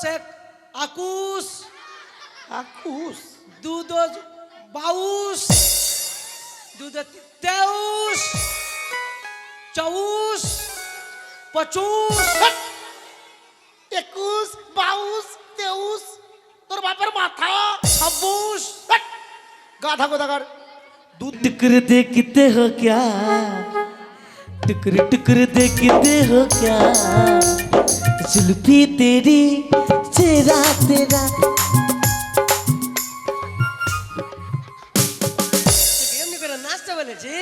এক আকুশ আকুশ দুধ বাউশ দুধ তেউশ চৌশ পঁচুশ 21 22 23 তোর বাপের মাথা 26 গাধা গোদাগার दूध टुकर देखते हो क्या टुकर टुकर देखते हो क्या जुल्फी तेरी चेहरा तेरा এমনি করে নাচতে বলেছি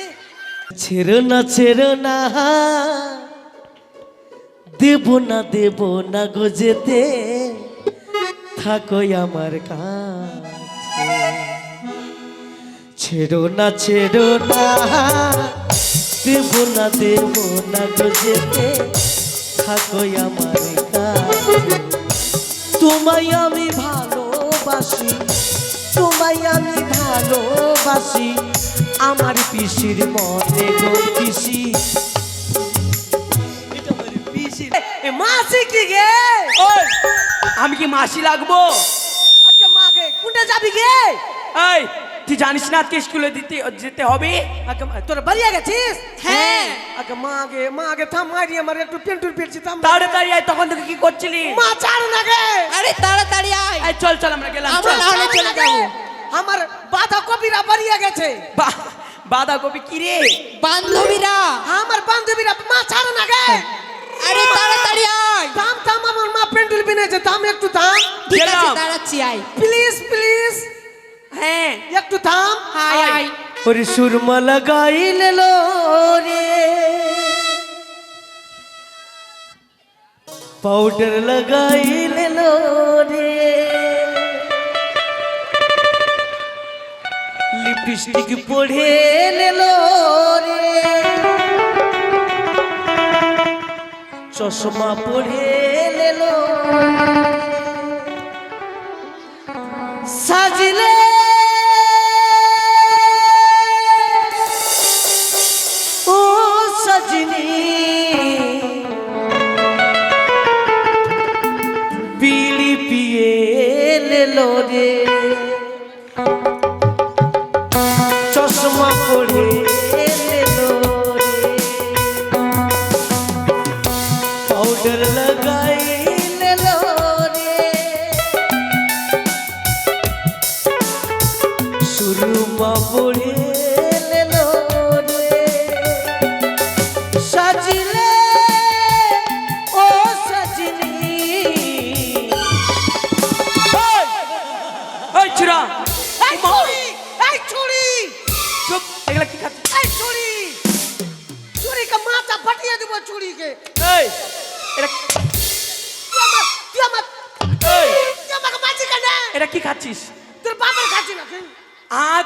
ছেড়ো না দেব না গো যেতে থাকো আমার কাছে ছেড়ো না দেব না গো যেতে থাকো আমার কাছে তোমায় আমি ভালোবাসি আমার পিসির মনে গো পিসি মাসি কি গে ওই আমি কি মাসি লাগবো? আগে মাগে কোনটা যাবি গে এই তুই জানিস না আজকে স্কুলে যেতে হবে? আগে তোর বাড়িয়া গেছিস হ্যাঁ। আগে মাগে থাম মারি আমার একটু পেন্টুর পেয়েছি থাম তাড়াতাড়ি আয়, তখন থেকে কি করছিলি? মা ছাড় না গে আরে তাড়াতাড়ি আয়, এই চল আমরা গেলাম আমরা চল। নাহলে চলে যাবো। আমার বাধা কবিরা বাড়িয়া গেছে বাঁধাকপি কি রে? বান্ধবীরা আমার বান্ধবীরা মা ছাড় না গে আরে তাড়াতাড়ি আয়, থাম আমার মা পেন্টুল বিনেছে থাম একটু থাম ঠিক আছে গেলাম। দাঁড়াচ্ছি, আয় প্লিজ হ্যাঁ একটু থাম আয় আয় ওরে সুরমা লাগাইলে লো রে পাউডার লাগাইলে লো রে লিপস্টিক পড়ে লো রে চশমা পড়ে লো সাজলে ও সজনী বিড়ি পিয়ে লো রে চশমা পড়ে লো রে পাউডার লাগাই লো রে সুরমা পড়ে লো রে সাজিলে ও সজনী ওই চুরা এই ছুরি চুপ, এগুলা কি খাচ্ছিস? এই ছুরি কা মাথা ফাটিয়ে দেব ছুরি কে এই এটা তুই আমাকে মাঝি কেন এটা কি খাচ্ছিস? তোর বাবার কাছে না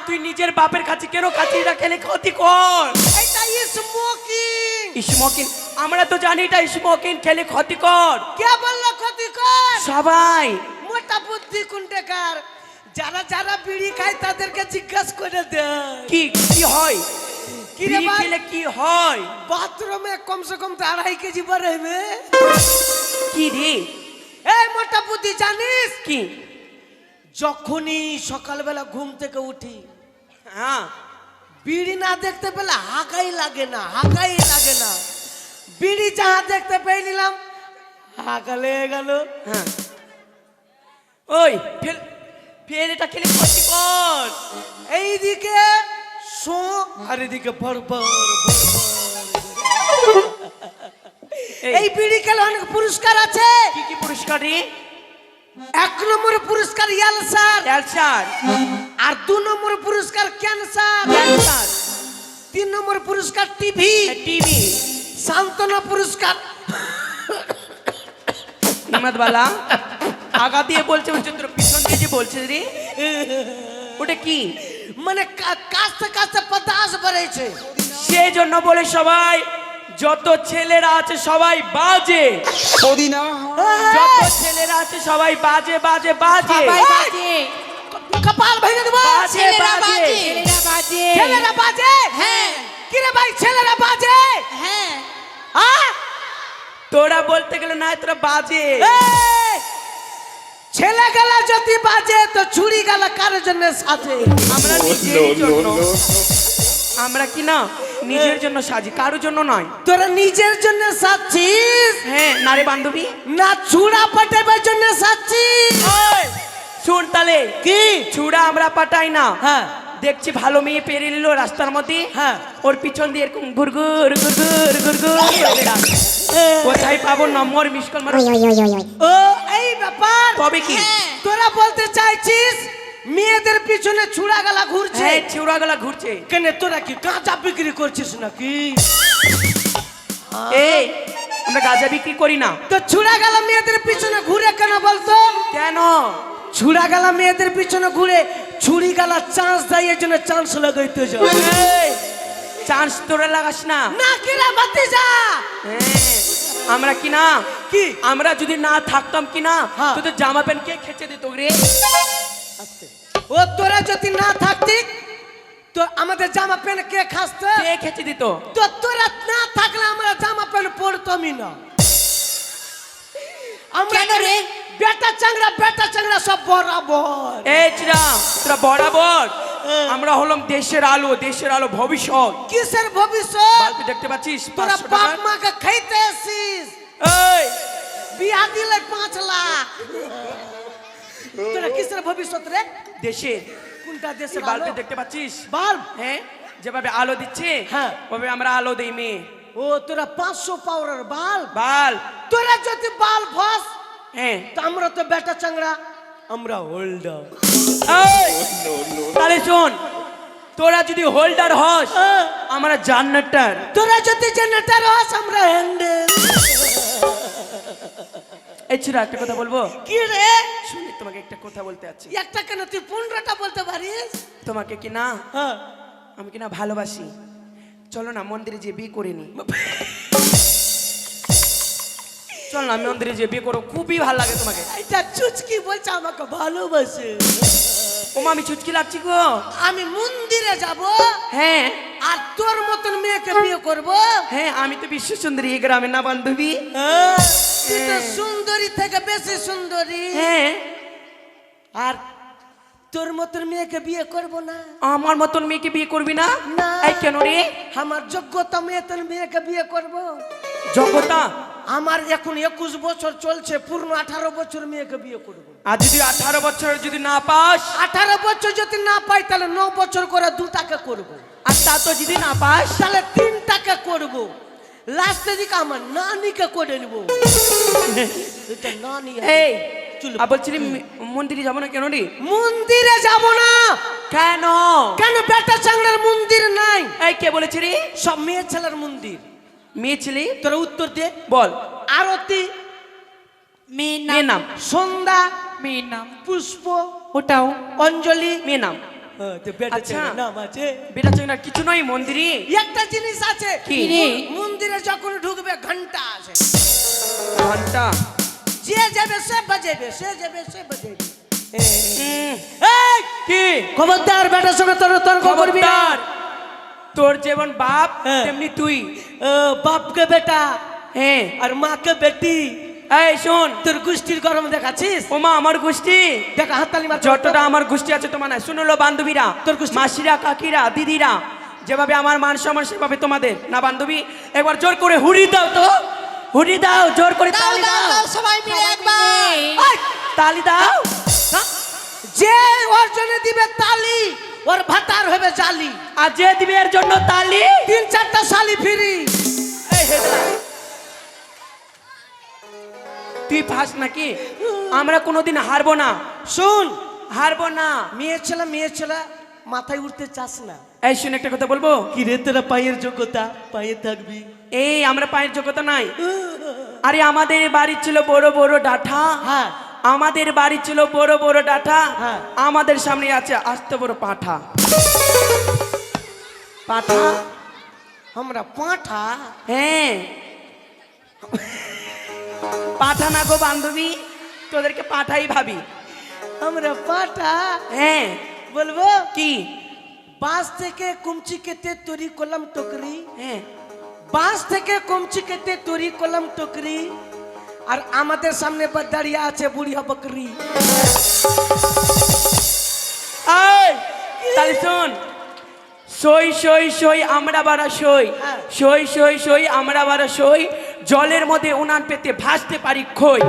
তুই নিজের বাপের কাছে কেন খাচ্ছিস? এটা খেলে ক্ষতি কর। এটা স্মোকিং স্মোকিং আমরা তো জানি এটা স্মোকিং খেলে ক্ষতিকর। কে বললো ক্ষতিকর সবাই মোটা বুদ্ধি কুন্ডেকার যারা বিড়ি খায় তাদেরকে জিজ্ঞাসা করে দেয় কি কি হয়? কি রে বিড়ি ভাই? খেলে কি হয়? বাথরুমে কমসে কম 2.5 কেজি বাড়াইবে কি রে? এই মোটা বুদ্ধি জানিস কি? যখনই সকালবেলা ঘুম থেকে উঠি হ্যাঁ বিড়ি না দেখতে পেলে হাঁকাই লাগে না বিড়ি যাহা দেখতে পেয়ে নিলাম হাঁকা লেগে গেল হ্যাঁ ওই ফের এটা খেলে ক্ষতিকর। এইদিকে শো আর এদিকে এই বিড়ি খেলে অনেক পুরস্কার আছে কি কি পুরস্কার রে? 1 নম্বর পুরস্কার ক্যান্সার ক্যান্সার আর 2 নম্বর পুরস্কার ক্যান্সার 3 নম্বর পুরস্কার টিভি টিভি সান্তনা পুরস্কার হিম্মত বালা আগা দিয়ে বলছে তোর পিছন দিয়ে যে বলছে রে ওটা কি? মানে কাছতে 50 বেড়েছে সেই জন্য বলে সবাই যত ছেলেরা আছে সবাই বাজে। যত ছেলেরা আছে সবাই বাজে সবাই বাজে, কপাল ভেঙে দেবো ছেলেরা বাজে, হ্যাঁ কিরে ভাই ছেলেরা বাজে হ্যাঁ তোরা বলতে গেলে না তোরা বাজে। এই, গেলা যদি বাজে তো ছুরি গেলা কার জন্য সাজে? আমরা নিজের জন্য, আমরা কি না নিজের জন্য সাজি, কারোর জন্য নয়। তোরা নিজের জন্য সাজছিস হ্যাঁ না রে বান্ধবী, না ছুরা পাঠাবার জন্য সাজছিস? শুন তাহলে, কি ছুড়া আমরা পাঠাই না। হ্যাঁ দেখছি ভালো মেয়ে পেরিয়ে নিল রাস্তার মধ্যে, হ্যাঁ। ওর পিছন দিয়ে এরকম গুরগুর গুরগুর গুরগুর করে বেড়ায়। কোথায় পাবো নম্বর মিস কল মারো। ও এই ব্যাপার। তবে কি তোরা বলতে চাইছিস মেয়েদের পিছনে ছুরা গেলা ঘুরছে? হ্যাঁ ছুড়া গলা ঘুরছে। কেন তোরা কি গাঁজা বিক্রি করছিস নাকি? এই আমরা গাঁজা বিক্রি করি না। তো ছুরা গেলা মেয়েদের পিছনে ঘুরে কেন বলতো? কেন? ছুরা গেলা মেয়েদের পিছনে ঘুরে ছুরি গেলা চান্স দেয়, এর জন্য চান্স লাগাইতে যাও। চান্স তোরা লাগাস না। না কিরা ভাতিজা, হ্যাঁ, আমরা কি না কি আমরা যদি না থাকতাম কি না হ্যাঁ। তোদের জামা প্যান্ট কে খেচে দিত রে? ও তোরা যদি না থাকতি তো আমাদের জামা প্যান্ট কে খাসতো? কে খেচে দিত? তো তোরা না থাকলে আমরা জামা প্যান্ট পরতামই না। আমরা কেন রে? বেটা চাংড়া সব বরাবর। এই চিরা তোরা বরাবর, আমরা হলাম দেশের আলো, দেশের আলো ভবিষ্যৎ। কিসের ভবিষ্যৎ? বালতি দেখতে পাচ্ছিস তোরা 500 বাপ টাকা। মাকে খাইতে আসিস, এই বিয়া দিলে 5 লাখ। তোরা কিসের ভবিষ্যৎ রে? দেশের কোনটা দেশের বালতি আলো? দেখতে পাচ্ছিস? বাল্ব। হ্যাঁ, যেভাবে আলো দিচ্ছে হ্যাঁ। ওভাবে আমরা আলো দেই মেয়ে। ও তোরা 500 পাওয়ারের বাল্ব। বাল তোরা যদি বাল্ব হস হ্যাঁ তো আমরা তো বেটা চাংড়া, আমরা হোল্ডার। এই, তাহলে শোন, তোরা যদি হোল্ডার হস আমরা জান্নাতার। তোরা যদি জেনারেটর হস আমরা হ্যান্ডেল। এই ছিরা একটা কথা বলবো? কি রে? শুনি, তোমাকে একটা কথা বলতে আছি। একটা কেন তুই 15টা বলতে পারিস? তোমাকে কি না হ্যাঁ আমি কি না ভালোবাসি, চলো না মন্দিরে যে বিয়ে করে নি। চল না মন্দিরে যে বিয়ে করো, খুবই ভালো লাগে তোমাকে। এটা চুচকি বলছে আমাকে ভালোবাসে। ওমা আমি চুচকি লাগছি গো। আমি মন্দিরে যাব হ্যাঁ আর তোর মতন মেয়েকে বিয়ে করব। হ্যাঁ, আমি তো বিশ্ব সুন্দরী এই গ্রামের না বান্ধবী। তুই তো সুন্দরী থেকে বেশি সুন্দরী। হ্যাঁ, আর তোর মতন মেয়েকে বিয়ে করব না। আমার মতন মেয়েকে বিয়ে করবি না? না। এই কেন রে? আমার যোগ্যতা মেয়েতন মেয়েকে বিয়ে করব। যোগ্যতা? আমার এখন 21 বছর চলছে, পূর্ণ 18 বছর মেয়েকে বিয়ে করব। আর যদি 18 বছর যদি না পাস? 18 বছর যদি না পাই তাহলে 9 বছর করে 2টাকে করব। আর তা তো যদি না পাস তাহলে 3টাকে করব। লাস্টে দিকে আমার নানিকে করে নেব। এটা নানি এই চুল। আর বলছিলি মন্দিরে যাবো না কেন রে? মন্দিরে যাব না। কেন? কেন বেটা চাংড়ার মন্দির নাই? এই কে বলেছে রে? সব মেয়ে ছেলের মন্দির। মেয়ে ছেলে? তোরা উত্তর দে। বল। আরতি, মেয়ের মেয়ের নাম, নাম? সন্ধ্যা, মেয়ের নাম, পুষ্প, ওটাও অঞ্জলি। মেয়ের নাম? বেটা আচ্ছা। ছেলের নাম আছে। বেটা চেঙ্গা কিছু নয় মন্দিরে। একটা জিনিস আছে। কি? রে? মন্দিরে যখন ঢুকবে ঘন্টা আছে। ঘন্টা? যে যাবে সে বাজাবে, সে যাবে সে বাজাবে। এই কি খবরদার বেটার সঙ্গে তোর তর্ক করবি না। খবরদার, তোর যেমন বাপ হ্যাঁ। তেমনি তুই। বাপকে বেটা হ্যাঁ, আর মাকে বেটি। এই শোন, তোর গোষ্ঠীর গরম দেখাচ্ছিস? ওমা আমার গোষ্ঠী দেখা হাততালি মার। যতটা আমার গোষ্ঠী আছে তোমার নাই। শুনলো বান্ধবীরা, তোর গোষ্ঠী? মাসিরা, কাকিরা, দিদিরা, যেভাবে আমার মান সম্মান সেভাবে তোমাদের না বান্ধবী। একবার জোর করে হুড়ি দাও তো, হুড়ি দাও, জোর করে দাও তালি দাও দাও, দাও সবাই মিলে একবার। এই, তালি দাও। যে ওর জন্য দিবে তালি ওর ভাতার হবে জালি। আর যে দিবে এর জন্য তালি 3-4টা শালি ফ্রি। এই হেদা। তুই ফাস নাকি? আমরা কোনোদিন হারবো না, শুন, হারবো না। মেয়ে ছেলে মাথায় উঠতে চাস না। এই শুন একটা কথা বলবো? কি রে তোরা পায়ের যোগ্যতা পায়ে থাকবি। এই আমরা পায়ের যোগ্যতা নাই। আরে আমাদের বাড়ি ছিল বড় বড় ডাঠা। হ্যাঁ আমাদের বাড়ি ছিল বড় বড় ডাঠা। হ্যাঁ। আমাদের সামনে আছে আস্ত বড় পাঠা। পাঠা? আমরা পাঁঠা। হ্যাঁ, পাঠা না গো বান্ধবী, তোদেরকে পাঠাই ভাবি। আমরা পাঁঠা। হ্যাঁ, বলবো কি? বাঁশ থেকে কুমচি কেটে তৈরি করলাম টকরি। হ্যাঁ, বাঁশ থেকে কুমচি কেটে তৈরি করলাম টকরি। আর আমাদের সামনে দাঁড়িয়ে আছে বুড়িয়া বকরি। এই তাহলে শোন, সই সই সই আমরা বারা সই, হ্যাঁ। সই সই সই আমরা বারা সই, জলের মধ্যে উনান পেতে ভাসতে পারি খই।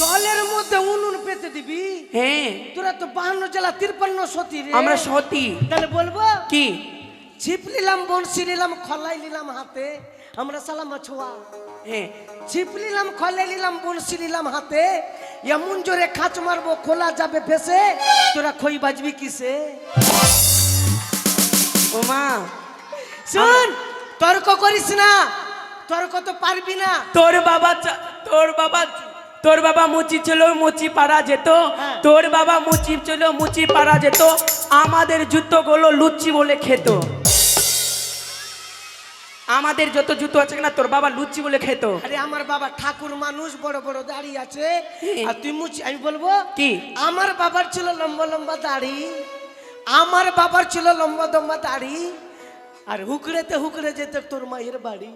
জলের মধ্যে উনুন পেতে দিবি? হ্যাঁ তোরা তো 52 জেলা 53 সতী রে। আমরা সতী। তাহলে বলবো কি? ছিপ নিলাম, বনশি নিলাম, খলাই নিলাম হাতে, আমরা সালাম ছোয়া। হ্যাঁ ছিপ নিলাম, খলাই নিলাম, বনশি নিলাম হাতে, এমন জোরে খাঁচ মারবো খোলা যাবে ফেসে, তোরা খই বাজবি কিসে? ও মা, শুন, তর্ক করিস না, তর্ক তো পারবি না। তোর বাবা তোর বাবা মুচি ছিল, মুচি পারা যেত। হ্যাঁ। তোর বাবা মুচি ছিল, মুচি পারা যেত। আমাদের জুতোগুলো লুচি বলে খেত। আমাদের যত জুতো আছে না তোর বাবা লুচি বলে খেত। আরে আমার বাবা ঠাকুর মানুষ, বড় বড় দাড়ি আছে, আর তুই মুচি। আমি বলবো কি? আমার বাবার ছিল লম্বা লম্বা দাড়ি, আমার বাবার ছিল লম্বা লম্বা দাড়ি, আর হুকড়েতে হুকড়ে যেত তোর মায়ের বাড়ি।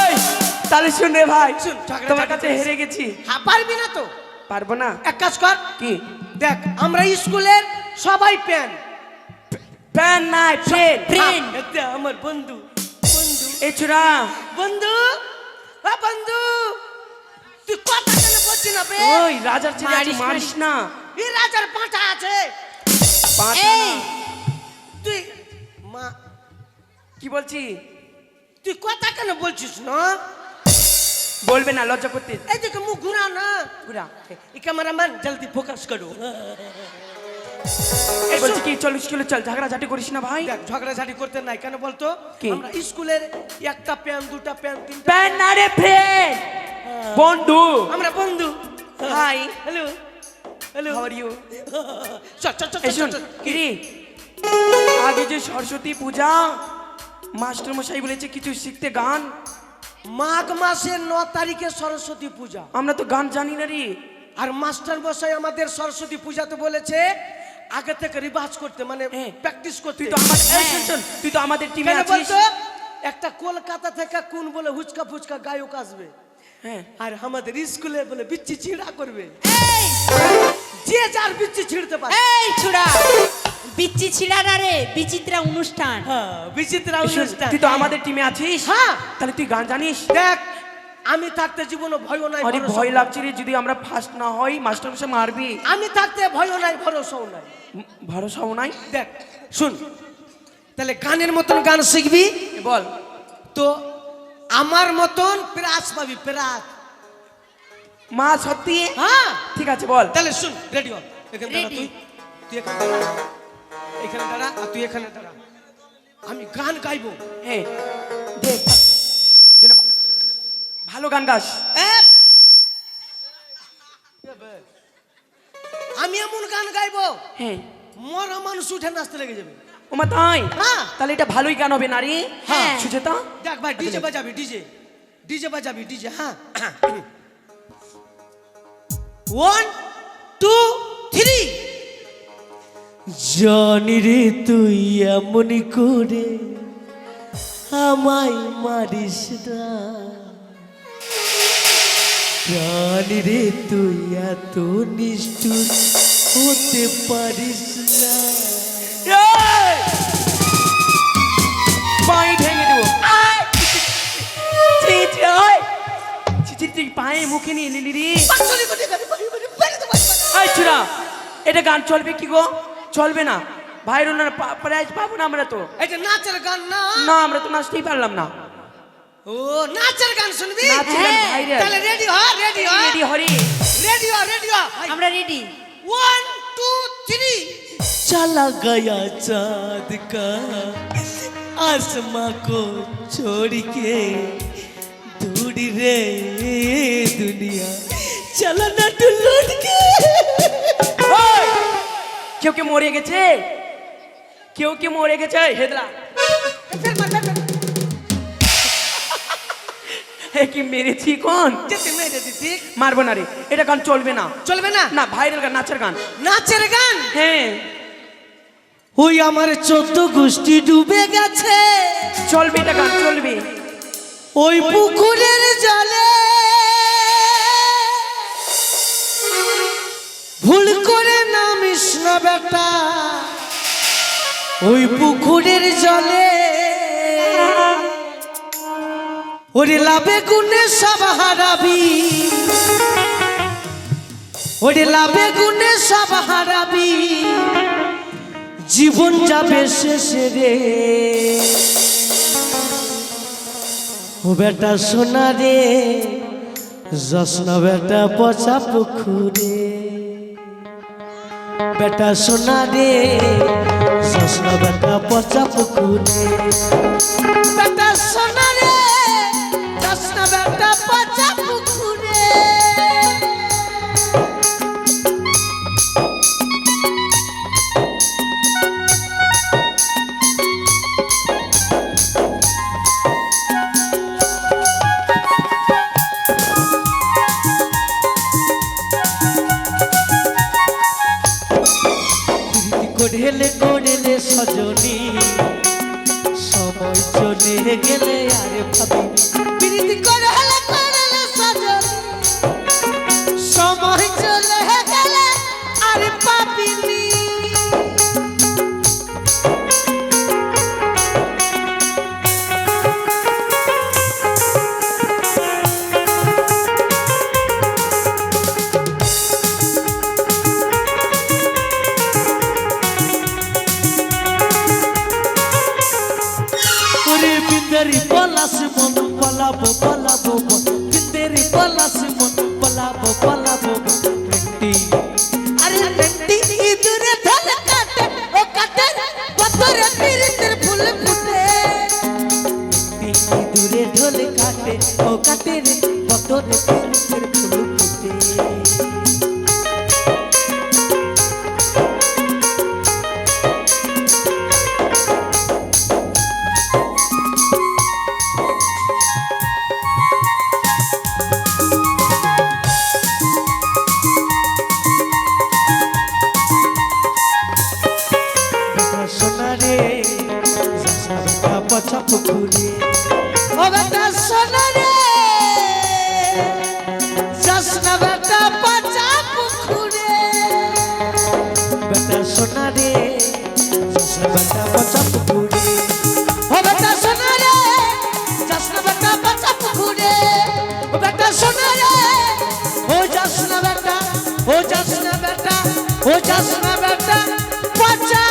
এই, তাহলে শুন রে ভাই, শুন, ঝগড়া তোমার ঝাঁটি কাছে করিস। হেরে গেছি। হ্যাঁ, পারবি না তো? পারবো না। এক কাজ কর, কি? দেখ আমরা স্কুলের সবাই প্যান প্যান নাই, ফ্রেন্ড। আমার বন্ধু, বন্ধু, এই ছোড়া, বন্ধু, বন্ধু, তুই কথা কেন বলছিস না বে? ওই রাজার ছেলে আছে, মারিস না। এই রাজার পাঁঠা আছে, পাঁঠা না। তুই মা, কি বলছি? তুই কথা কেন বলছিস না? বলবে না, লজ্জা করতে। এই দিকে মুখ ঘুরা না, ঘুরা। এই ক্যামেরাম্যান জলদি ফোকাস করো। এই বলছি কি, চল স্কুলে চল, ঝগড়া ঝাঁটি করিস না ভাই। দেখ ঝগড়াঝাটি করতে নাই কেন বলতো? কি? আমরা স্কুলের একটা প্যান, দুটা প্যান, তিনটা প্যান না রে, ফ্রেন্ড, বন্ধু। আমরা বন্ধু। Hi, hello, hello, how are you? চল চল চল এই শুন, চল, চল। কিরে, আগে যে সরস্বতী পূজা, মাস্টার মশাই বলেছে কিছু শিখতে গান। মাঘ মাসের 9 তারিখে সরস্বতী পূজা, আমরা তো গান জানি না রে। আর মাস্টার মশাই আমাদের সরস্বতী পূজাতে বলেছে আগে থেকে রিভার্স করতে, মানে হ্যাঁ। প্র্যাকটিস করতে। তুই তো আমার, এই শোন, শোন, তুই তো আমাদের টিমে কেন আছিস। বলতো? একটা কলকাতা থেকে কোন বলে হুচকা ফুচকা গায়ক আসবে, হ্যাঁ, আর আমাদের স্কুলে বলে বিচ্ছি ছিঁড়া করবে। এই যে যার বিচ্ছি ছিঁড়তে পারে। এই ছোড়া, বিচ্ছি ছিড়া না রে, বিচিত্রা অনুষ্ঠান। হ্যাঁ, বিচিত্র এই শোন, অনুষ্ঠান। তুই তো আমাদের টিমে আছিস। হ্যাঁ। তাহলে তুই গান জানিস। দেখ, আমি থাকতে জীবনে ভয়ও নাই, আরে ভরসাও ভয় নাই। লাগছে রে, যদি আমরা ফার্স্ট না হই মাস্টার মশাই মারবি। আমি থাকতে ভয়ও নাই, ভরসাও নাই। ভরসাও নাই। দেখ শুন, তাহলে গানের মতন গান শিখবি বল। তো আমার মতন প্রাস পাবি, প্রাস। মা সত্যি? হ্যাঁ, ঠিক আছে বল। তাহলে শুন, রেডি হ। এখানে দাঁড়া, Ready. তুই এখানে দাঁড়া, এখানে দাঁড়া, আর তুই এখানে দাঁড়া। আমি গান গাইবো। হ্যাঁ, দেখ যেন ভালো গান গাস। আমি এমন গান গাইবো হ্যাঁ, মরা মানুষ উঠে নাচতে লেগে যাবে। ওমা তাই? হ্যাঁ। তাহলে এটা ভালোই গান হবে না রে? হ্যাঁ। সুচেতা, দেখ ভাই, ডিজে বাজাবি, ডিজে, ডিজে বাজাবি, ডিজে। হ্যাঁ, 1 2 3। জানি রে তুই এমন করে আমায় মারিস না, জানি রে তুই এত নিষ্ঠুর হতে পারিস না। এই! পায়ে ভেঙে দেবো। ছি, ছি, ওই! ছি, ছি, তুই পায়ে মুখে নিয়ে নিলি রে। এই ছোড়া, এটা গান চলবে কি গো? চলবে না, ভাইরো না, প্রাইজ পাবো না আমরা তো। এটা নাচের গান না। না, আমরা তো নাচতেই পারলাম না। ও, নাচের গান শুনবি? নাচের গান হ্যাঁ, ভাইরাল। তাহলে রেডি হ, রেডি হ, রেডি হরি। রেডি হ, রেডি হ। আমরা রেডি। 1 2 3। चला गया चाँद का आसमां को छोड़ के, दूर रे दुनिया चला ना तू लौट के। ওই! কেউ কে মরে গেছে? কেউ কে মরে গেছে? হেদলা এ কি মেরেছি কোন? যেতে মেরে দিদি, মারবো না রে, এটা গান চলবে না। চলবে না? না, ভাইরাল গান, নাচের গান। নাচের গান? হ্যাঁ, ওই আমার 14 গোষ্ঠী ডুবে গেছে, চলবে, এটা গান চলবে। ওই পুকুরের জলে ভুল করে নামিস না বেটা, ওই পুকুরের জলে ওরে লাভে গুণে সব হারাবি, ওরে লাভে গুণে সব হারাবি, জীবন যাবে শেষে রে। ও বেটা সোনা রে, যশ্ন বেটা পচা পুকুরে, বেটা সোনা রে, যশ্ন বেটা পচা পুকুরে, বেটা সোনা রে, যশ্ন বেটা পচা পুকুরে। করেলে করেলে সজনী, সময় চলে গেলে আরে ভাবি, প্রীতি করেলে করেলে সজনী, সময় চলে গেলে আরে পাবিনি। বিন্দেরি পলাশ মন পলাবো পলাবো, বিন্দেরি পলাশ মন পলাবো পলাবো, ভেন্ডি আরে ভেন্ডি ইঁদুরে ঢাল কাটে, ও কাটে পতরে পিরিতের ফুল ফুটে, ইঁদুরে ঢোল কাটে, ও কাটে রে পতরে পিরিতের ফুল ফুটে। পচা পুকুরে, ও বেটা সোনা রে, যশ্ন বেটা পচা পুকুরে, বেটা সোনা রে, যশ্ন বেটা পচা পুকুরে, ও বেটা সোনা রে, যশ্ন বেটা পচা পুকুরে, ও বেটা সোনা রে, ও যশ্ন বেটা, ও যশ্ন বেটা, ও যশ্ন বেটা পচা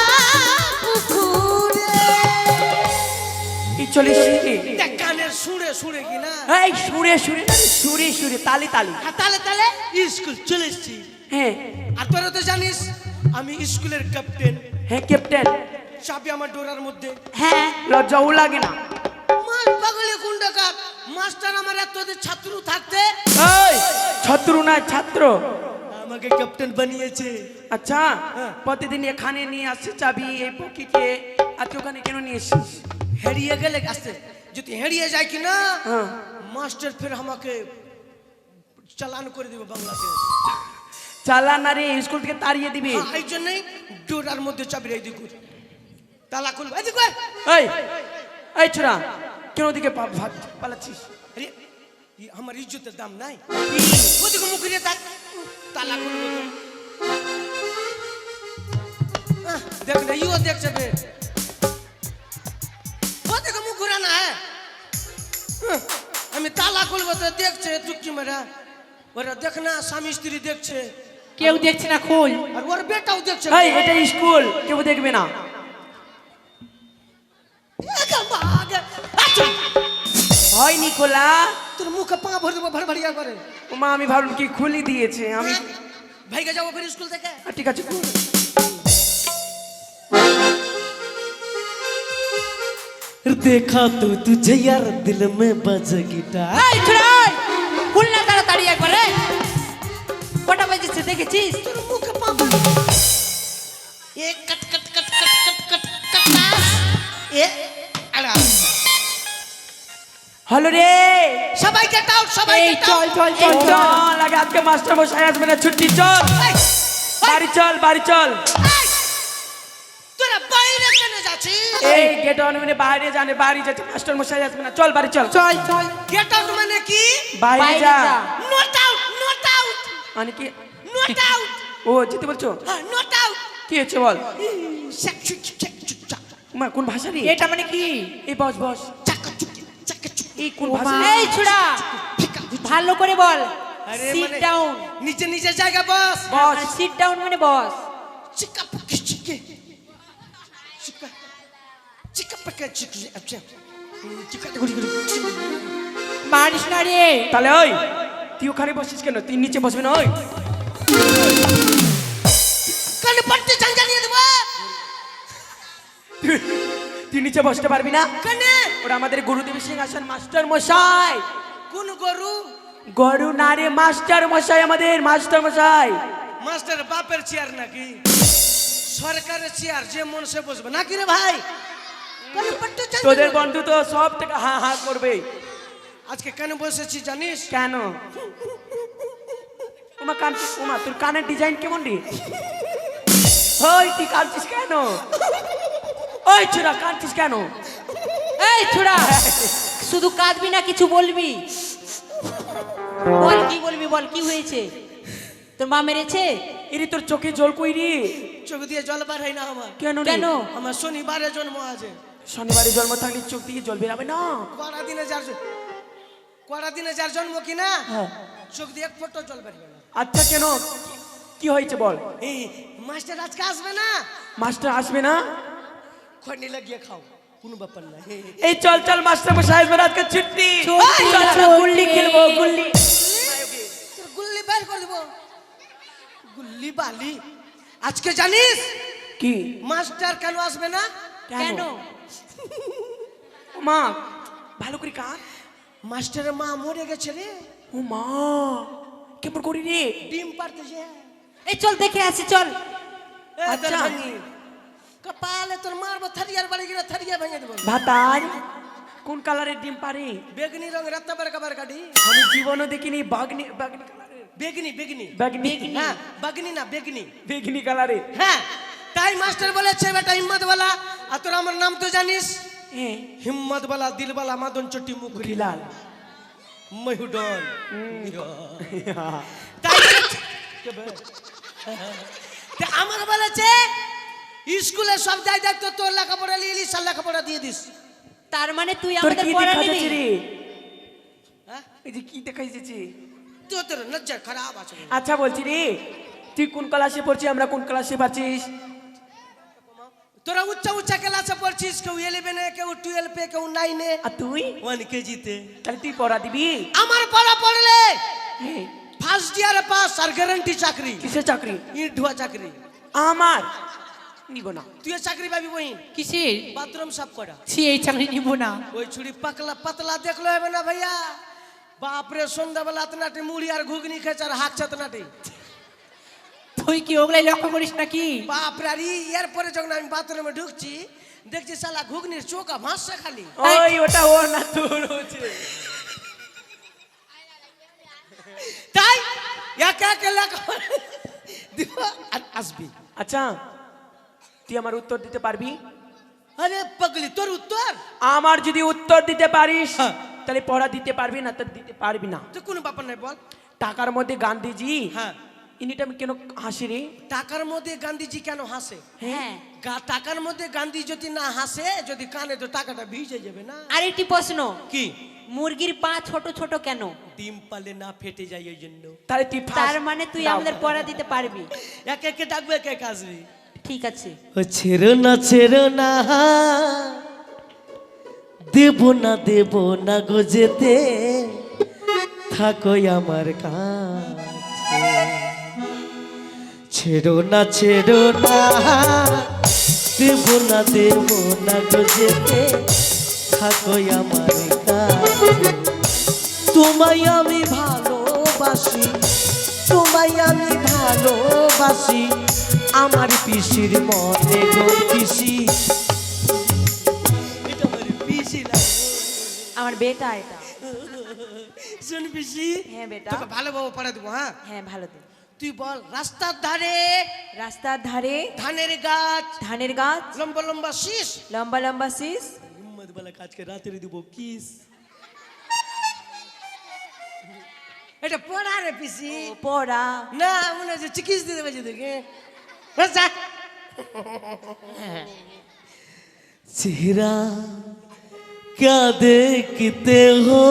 পুকুরে। চলিস গানের সুরে সুরে কিনা, এই সুরে সুরে না, সুরে সুরে তালে তালে। তালে তালে স্কুল চলে এসছি। হ্যাঁ আর তোরা তো জানিস আমি স্কুলের ক্যাপ্টেন, হ্যাঁ ক্যাপ্টেন, চাবি আমার ডোরার মধ্যে। হ্যাঁ লজ্জাও লাগে না? মাল পাগলে কোন ডাকাত মাস্টার আমার এতদিন ছাত্র থাকতে এই ছাত্র না ছাত্র, আমাকে ক্যাপ্টেন বানিয়েছে। আচ্ছা প্রতিদিন এখানে নিয়ে আসছে চাবি এই পকেটে, আর তুই ওখানে কেন নিয়ে এসছিস? হেরিয়ে গেলে আসতে যদি হেরিয়ে যায় কি না, হ্যাঁ মাস্টার ফির আমাকে চালান করে দিবে বাংলাদেশ। চালা না রে, স্কুল থেকে তাড়িয়ে দিবি। এই জন্যই ডোরার মধ্যে চাবি রেখে দিই, তালা খুলবে। এই এই ছোড়া, কেন ওদিকে পালাচ্ছিস? আরে আমার ইজ্জতের দাম নাই, ওদিকে মুখ ঘুরিয়ে থাক, তালা খুলবে। দেখ না, ইও দেখ যাবে, ওদিকে মুখ ঘুরা না। আমি তালা খুলবো তো দেখছে চুক্তি মেরা, ওরা দেখ না স্বামী স্ত্রী দেখছে, কেউ দেখছে না, খোল। আর ওর বেটাও দেখছে। এই এটা স্কুল, কেউ দেখবে না। হয়নি খোলা, তোর মুখে পা ভরে দেবো ভড়ভড়িয়া করে। মা আমি ভাবলাম কি খুলি দিয়েছে, আমি ভাইকে যাবো ফির স্কুল থেকে। ঠিক আছে খোল। देखा तो तुझे यार दिल में बज गिटार। এই ছোড়া, খোল না তাড়াতাড়ি একবারে। কটা বাজেছে দেখেছিস? তোর মুখে পা ভরে এ কট কট কট কট কট কট কটাস এ আড়া। হ্যালো রে, সবাই গেট আউট, সবাই এই গেট চল আউট। চল চল চল। চল আগে আজকে মাস্টার মশাই আসবে না, ছুটি চল, বাড়ি চল বাড়ি চল। তোরা বাইরে কেন যাচ্ছ? গেছি এই গেট অন মানে বাইরে জানে, বাড়ি যাচ্ছে, মাস্টার মশাই আসবে না, চল বাড়ি চল। চল চল গেট আউট মানে কি? বাইরে বাইরে যা। যা। নট আউট, নট আউট, মানে কি? নট আউট, ও যেতে বলছো? Not out. কি হচ্ছে বল? চাক চুক চাক চুক চাক মা কোন ভাষা রে? এটা মানে কি? এই বস বস। চাক চুক চাক চুক। এই কোন ও ভাষা? মা। এই ছুড়া ভালো করে বল। আরে সিট মানে ডাউন। নিচে নিচে জায়গা বস। বস। সিট ডাউন মানে বস। চিকা পাকা চিকে চিকা চিকা পাকা চিকে আচ্ছা চিকা গুড়ি গুড়ি মারিস না রে। তাহলে ওই তুই ওখানে বসিস কেন? তুই নিচে বসবি না? ওই কানে পড়তে জানিয়ে দেব। তুই নিচে বসতে পারবি না? কানে ওরা আমাদের গুরুদেব সিংহাসন মাস্টার মশাই। কোন গরু? গরু না রে, মাস্টার মশাই, আমাদের মাস্টার মশাই। মাস্টার বাপের চেয়ার নাকি সরকারের চেয়ার? যে মন সে বসবে নাকি রে ভাই? কানে পড়তে তোদের বন্ধু তো সব থেকে হা হা করবে। আজকে কেন বসেছি জানিস? কেন? ওমা কানছিস? ওমা তোর কানের ডিজাইন কেমন রে? ওই তুই কানছিস কেন? ওই ছোড়া কানছিস কেন? এই ছুড়া শুধু কাঁদবি না, কিছু বলবি? বল কি বলবি, বল কি হয়েছে? তোর মা মেরেছে? এরে তোর চোখে জল কই রে? চোখ দিয়ে জল বার হয় না আমার। কেন রে? কেন? আমার শনিবারে জন্ম আছে। শনিবারে জন্ম থাকলে চোখ দিয়ে জল বেরাবে না? কড়া দিনে যার জন্ম কিনা হ্যাঁ। চোখ দিয়ে এক ফোঁটা জল বেরবে না। আচ্ছা কেন? কি হয়েছে বল? এই মাস্টার আজকে আসবে না? মাস্টার আসবে না? খড়নি লাগিয়ে খাও, কোনো ব্যাপার না। এই চল চল মাস্টার মশাই আসবে, আজকে ছুটি। ছুটি, এই, চল, চল, ছুটি। গুল্লি খেলবো, গুল্লি। তোর গুল্লি বের করে দেবো। গুল্লি বালি। আজকে জানিস কি? মাস্টার কেন আসবে না? কেন? মা ভালো করে কান। মাস্টারের মা মরে গেছে রে, ও মা কেমন করি রে? ডিম পারতে যে। এই চল দেখে আসি চল। আচ্ছা। কপালে তোর মারবো, থারিয়ার বাড়ি গিয়ে থারিয়া ভেঙে দেবো। ভাতার কোন কালারের ডিম পারে? বেগনি রঙের রাত্তা বারকা বারকাডি। আমি জীবনও দেখিনি। বাগনি বাগনি কালারের। বেগনি বেগনি বাগনি হ্যাঁ, বাগনি না বেগনি। বেগনি কালারের। হ্যাঁ, তাই মাস্টার বলেছে বেটা হিম্মত वाला। আর তোর আমার নাম তো জানিস? হ্যাঁ, হিম্মত वाला, দিল वाला, মাদন চটি মুখ মুখরিলাল। মহুডন। তাই তা আমার বলেছে স্কুলে সব যাই দেখতো, তোর লেখাপড়া নিয়ে এলিস, লেখাপড়া দিয়ে দিস। তার মানে তুই তোর আমাদের কি পড়া দেখা নিবি? যাচ্ছে রে? হ্যাঁ, এই যে কি দেখা যাচ্ছে? তোর নজর খারাপ আছে। আচ্ছা বলছি রে, তুই কোন ক্লাসে পড়ছিস, আমরা কোন ক্লাসে পড়ছিস? তোরা উচ্চ উচ্চ ক্লাসে পড়ছিস, কেউ 11 এ, কেউ 12 এ, কেউ 9 এ, আর তুই 1 কেজিতে। তাহলে তুই পড়া দিবি? আমার পড়া পড়লে হ্যাঁ, ফার্স্ট ইয়ারে পাস আর গ্যারান্টি চাকরি, কিসের চাকরি? ইট ধোয়া চাকরি। আমার নিব না। তুই চাকরি পাবি বহিন, কিসের? বাথরুম সাফ করা। ছি, এই চাকরি নিব না। ওই ছুরি পাকলা পাতলা দেখলো হবে না ভাইয়া। বাপরে সন্ধ্যাবেলা আতনাটি মুড়ি আর ঘুগনি খেয়েছে আর হাঁক চাতনাটি। তুই কি ওগুলাই লক্ষ্য করিস নাকি? বাপরে, আর এরপরে যখন আমি বাথরুমে ঢুকছি দেখছি শালা ঘুগনির চোখা ভাসছে খালি। ওই ওটা ও না, তোর হচ্ছে। তাই একা একা লেখা দিব আর আসবি। আচ্ছা তুই আমার উত্তর দিতে পারবি? আরে পাগলি, তোর উত্তর? আমার যদি উত্তর দিতে পারিস হ্যাঁ। তাহলে পড়া দিতে পারবি, না তো দিতে পারবি না। তো কোনো ব্যাপার নাই, বল। টাকার মধ্যে গান্ধীজি হ্যাঁ, ইনিটা কেন হাসি রে? টাকার মধ্যে গান্ধীজি কেন হাসে? হ্যাঁ। টাকার মধ্যে গান্ধী যদি না হাসে, যদি কানে, তো টাকাটা ভিজে যাবে না। আরেকটি প্রশ্ন, কি? মুরগির পা ছোট ছোট কেন? ডিম পালে না ফেটে যায় ওই জন্য। তাহলে তুই তার মানে তুই দাও। আমাদের পড়া দিতে পারবি? একে একে ডাকবে, একে একে আসবি। ঠিক আছে। ও ছেড়ো না দেব না গো যেতে, থাকো আমার কাছে। ছেড়ো না দেব না গো যেতে, থাকো আমার কাছে। তোমায় আমি ভালোবাসি, আমার পিসির মনে গো পিসি। আমার বেটা এটা। শুন পিসি, হ্যাঁ বেটা। তোকে ভালোভাবে পড়া দেবো। হ্যাঁ, হ্যাঁ ভালো তো। তুই বল রাস্তার ধারে রাস্তার ধারে ধানের গাছ ধানের গাছ লম্বা লম্বা শীষ লম্বা লম্বা শীষ হিম্মত বলা কাজকে রাতের দিব কিস এটা পড়া রে পিসি পড়া না মনে হচ্ছে চিকিৎসা দিতে পারছি তোকে चेहरा क्या देखते हो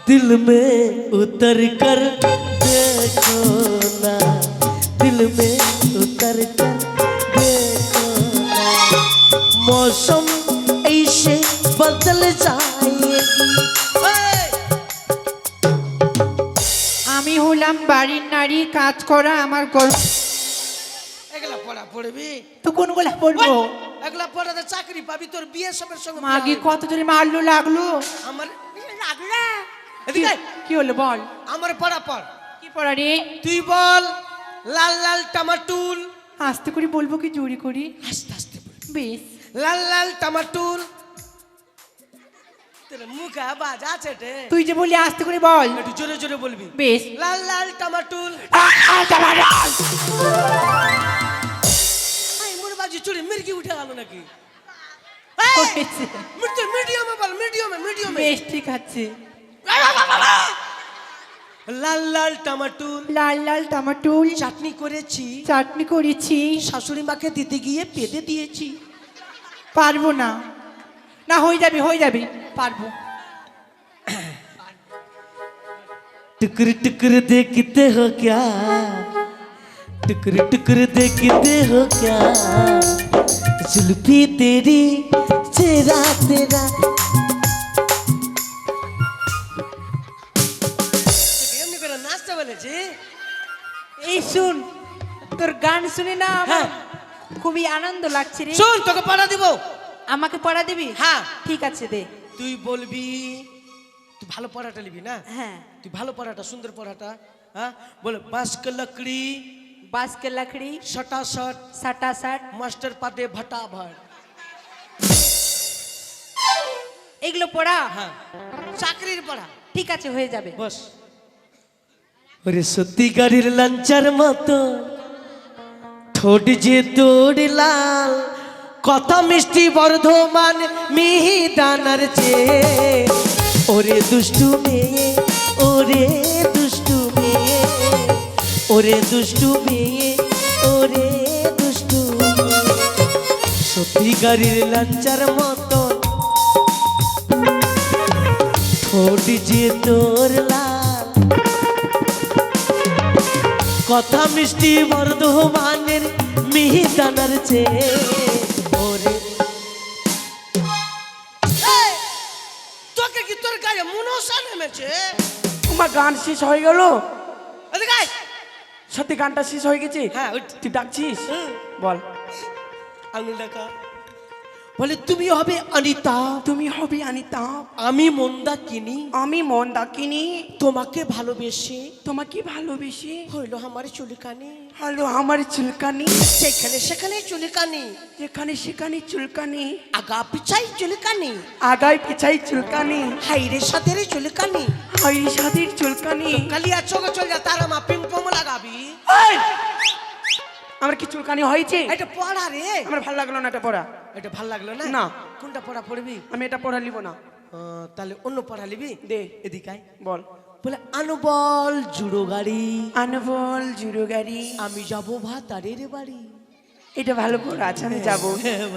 दिल में उतर कर देखो ना दिल में उतर कर देखो ना मौसम ऐसे बदल जाएगी আমি হলাম বাড়ির নারী কাজ করা আমার গল্প এগুলা পড়া পড়বি তো কোনগুলা বলবো এগুলা পড়াতে চাকরি পাবি তোর বিয়ে সবের সঙ্গে বিয়ে মাগে হবে। কত জোরে মারলো লাগলো আমার কি- এদিকে কি হলো বল আমার পড়া পড় কি পড়া রে তুই বল লাল লাল টমাটুল আস্তে করে বলবো কি জোরে করি আস্তে আস্তে বল বেশ লাল লাল টমাটুল তোর মুখ আওয়াজ আছে রে তুই যে বলি আস্তে করে বল একটু জোরে জোরে বলবি বেশ লাল লাল টমাটুল আই মোর বাজি চুরি মির্গি উঠে গেল নাকি হয়েছে। মিডিয়ামে বল মিডিয়ামে বেশ ঠিক আছে লাল লাল টমাটুল লাল লাল টমাটোল চাটনি করেছি চাটনি করেছি শাশুড়ি মাকে দিতে গিয়ে পেটে দিয়েছি পারবো না না হয়ে যাবে পারবো टुकर टुकर देखते हो क्या टुकर टुकर देखते हो क्या जुल्फी तेरी चेहरा तेरा এমনি করে নাচতে বলেছি এই শুন তোর গান শুনে না আমার হ্যাঁ। খুবই আনন্দ লাগছে রে শোন তোকে পড়া দিব আমাকে পড়া দিবি হ্যাঁ। ঠিক আছে দে তুই বলবি তুই ভালো পড়াটা নিবি না হ্যাঁ তুই ভালো পড়াটা সুন্দর পড়াটা হ্যাঁ বলে বাঁশ কে লকড়ি बांस के लकड़ी सटा सट सटा सट मास्टर पादे भटा भर এগুলো পড়া হ্যাঁ চাকরির পড়া ঠিক আছে হয়ে যাবে বস ওরে সত্যিকারের লাঞ্চার মতো ঠোঁট যে তোর লাল কথা মিষ্টি বর্ধমান মিহি দানার চেয়ে ওরে দুষ্টু মেয়ে ওরে দুষ্টু মেয়ে ওরে দুষ্টু মেয়ে ওরে দুষ্টু সত্যিকারের লাঞ্চার মতো ঠোঁট যে তোর লাল কথা মিষ্টি বর্ধমানের মিহি দানার চেয়ে ওরে তোকে কি তোর গায়ে মনসা নেমেছে তোমার গান শেষ হয়ে গেল এদিকে আয়। সত্যি গানটা শেষ হয়ে গেছে হ্যাঁ ওই তুই ডাকছিস বল আঙুল ডাকা বলে তুমি হবে অনিতা তুমি হবে অনিতা আমি মন্দা কিনি আমি মন ডাকিনি তোমাকে ভালোবেসে তোমাকে ভালোবেসে হইলো আমার চুলকানি হলো আমার চুলকানি সেখানে সেখানে চুলকানি যেখানে সেখানে চুলকানি আগা পিছাই চুলকানি আগায় পিছাই চুলকানি হাইরে সাথে চুলকানি হাই সাদের চুলকানি কালিয়া চোখ চল যা তারা মা পিম্পম লাগাবি এই! আমার কি চুলকানি হয়েছে এটা পড়া রে আমার ভালো লাগলো না এটা পড়া এটা ভাল লাগলো না না। কোনটা পড়া পড়বি আমি এটা পড়া লিব না তাহলে অন্য পড়া লিবি দে এদিকে আয়। বল বলে আনুবল জুড়ো গাড়ি আনবল জুড়ো গাড়ি আমি যাবো ভাতারের বাড়ি এটা ভালো পড়া আছে আমি যাবো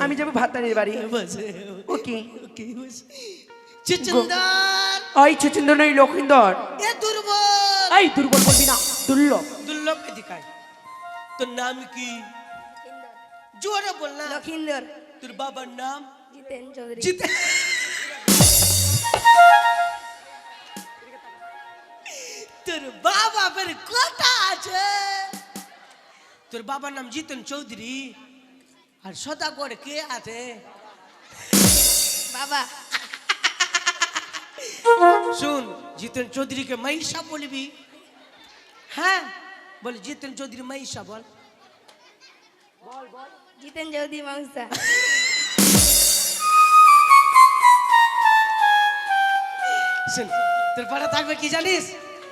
আমি যাবো ভাতারের বাড়ি ওকে চিচন্দর ওই ছচিন্দ্র নই লক্ষিন্দর এ দুর্বল এই দুর্বল বলবি না দুর্লভ দুর্লভ এদিকে আয়। তোর নাম কি জোরে বল না লখিন্দর তোর বাবার নাম জিতেন চৌধুরী জিতে তোর বাবা বের কথা আছে তোর বাবার নাম জিতেন চৌধুরী আর সদাগর কে আছে বাবা শুন জিতেন চৌধুরীকে মাইশা বলবি হ্যাঁ বল জিতেন চৌধুরী মাইশা বল জিতেন চৌধুরী মাংসা শুন তোর পাড়া থাকবে কি জানিস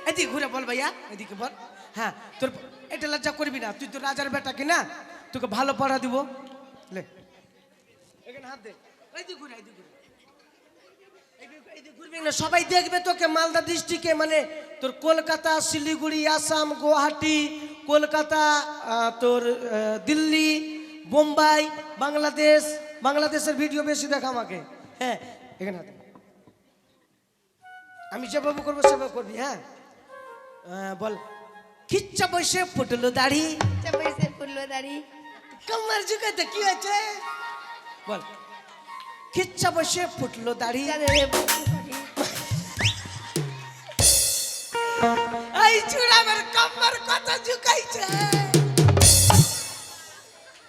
এদিকে ঘুরে বল ভাইয়া, এদিকে বল। হ্যাঁ, তোর এটা লজ্জা করবি না, তুই তো রাজার বেটা কিনা, তোকে ভালো পড়া দিব। লে এখানে হাত দে, এদিকে ঘুরে, এদিকে ঘুরে, এদিকে ঘুরবি না, সবাই দেখবে তোকে। মালদা ডিস্ট্রিক্টে মানে তোর কলকাতা, শিলিগুড়ি, আসাম, গুয়াহাটি, কলকাতা, তোর দিল্লি, বোম্বাই, বাংলাদেশ, বাংলাদেশের ভিডিও বেশি দেখা আমাকে। হ্যাঁ, এখানে হাত দে। আমি যেভাবে করবো সেভাবে করবি। হ্যাঁ, বল। খিচ্চা বসে ফুটলো দাড়ি, চাপাইছে ফুললো দাড়ি, কমর ঝুঁকাতে কি হয়েছে? বল। খিচ্চা বসে ফুটলো দাড়ি, চাঁদের বুকে পাড়ি। এই চূড়ামের কমর কত ঝুঁকাইছে।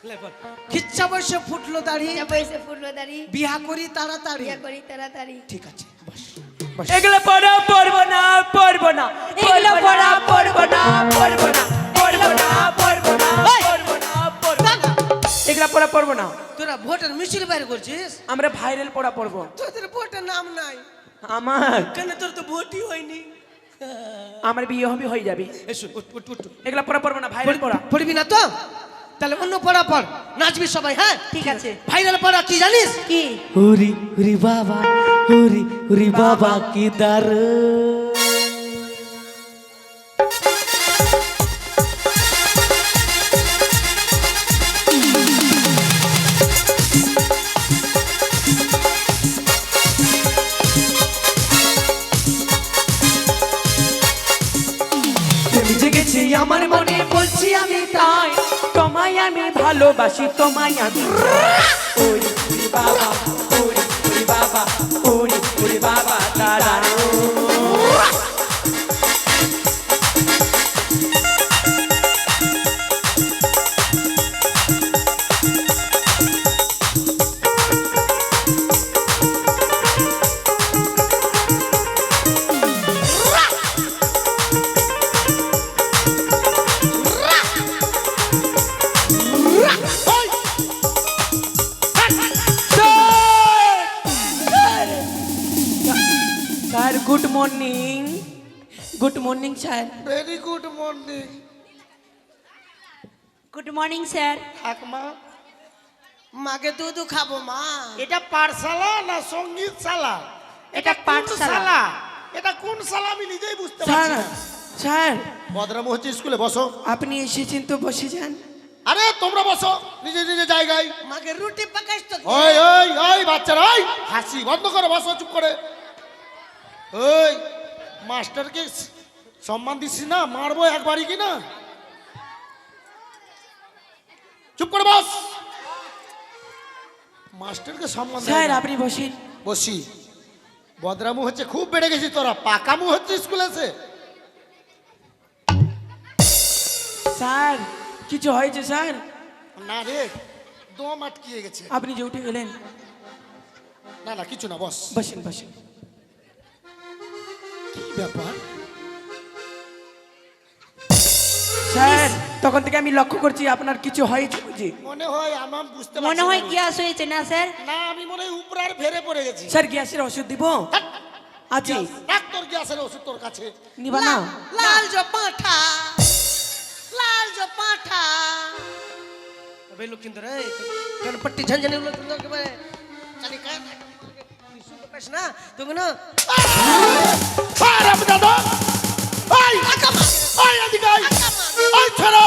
লে বল। খিচ্চা বসে ফুটলো দাড়ি, চাপাইছে ফুললো দাড়ি, বিয়া করি তাড়াতাড়ি। বিয়া করি তাড়াতাড়ি। ঠিক আছে, বস। এগুলো পড়া পড়বো না, পড়বো না, এগুলো পড়া পড়বো না, পড়বো না, পড়বো না, পড়বো না, পড়বো না, পড়বো না, এগুলো পড়া পড়বো না। তোরা ভোটের মিছিল বাইর করছিস, আমরা ভাইরাল পড়া পড়বো। তোদের ভোটের নাম নাই আমার কেন? তোর তো ভোটই হয়নি। আমার বিয়ে হবে, হয়ে যাবে। এসো, উঠ উঠ উঠ। এগুলো পড়া পড়বো না, ভাইরাল পড়া। পড়বি না তো? তাহলে অন্য পড়া পড়, নাচবি সবাই। হ্যাঁ, ঠিক আছে। ভাইরাল পড়া কি জানিস? কি? হুরি হুরি বাবা, হুরি হুরি বাবা কি দারু। তুমি জেগেছি আমার মনে, বলছি আমি তাই, তোমায় আমি ভালোবাসি, তোমায় আমি ওরে ওরে বাবা, ওরে ওরে বাবা, ওরে ওরে বাবা দাঁড়ানো। Sir good morning, good morning sir. Very good morning. Good morning sir. ঠাকমা, মাকে দুধ খাবো মা। এটা পাঠশালা না সঙ্গীত শালা? এটা কোন পাঠশালা। শালা? এটা কোন শালা আমি নিজেই বুঝতে স্যার, পারছি না। স্যার বদরাম হচ্ছে, স্কুলে বসো। আপনি এসেছেন তো বসে যান। আরে তোমরা বসো নিজে নিজে জায়গায়। মাকে রুটি পাকাইছ তো? ওই ওই ওই বাচ্চারা, ওই হাসি বন্ধ করো, বসো চুপ করে। ওই মাস্টারকে সম্মান দিচ্ছি না, মারবো একবারই কি না। চুপ করে বস। মাস্টারকে সম্মান দেয় স্যার না। আপনি বসেন। বসি। বদরামু হচ্ছে খুব বেড়ে গেছি তোরা, পাকামু হচ্ছে স্কুলে এসে। স্যার কিছু হয়েছে স্যার? না রে, দম আটকিয়ে গেছে। আপনি যে উঠে গেলেন। না না কিছু না, বস। বসেন বসেন। কি ব্যাপার? স্যার তখন থেকে আমি লক্ষ্য করছি আপনার কিছু হয়েছে বুঝি। মনে হয় আমার বুঝতে মনে পারছি হয় না। গ্যাস হয়েছে না স্যার? না, আমি মনে হয় উপরার ফেরে পড়ে গেছি। স্যার গ্যাসের ওষুধ দিব? আছে। ডাক্তার গ্যাসের ওষুধ তোর কাছে। নিবা না? লাল জো পাঠা, লাল জো পাঠা। তবে লোক কিন্তু রে কেন পট্টি ঝনঝনে লোক কিন্তু একেবারে চালি কাট সুখ পাস না তুমি না। আরে আমি দাদা, ওই ওই এদিকে আয়, ওই ছেড়ো,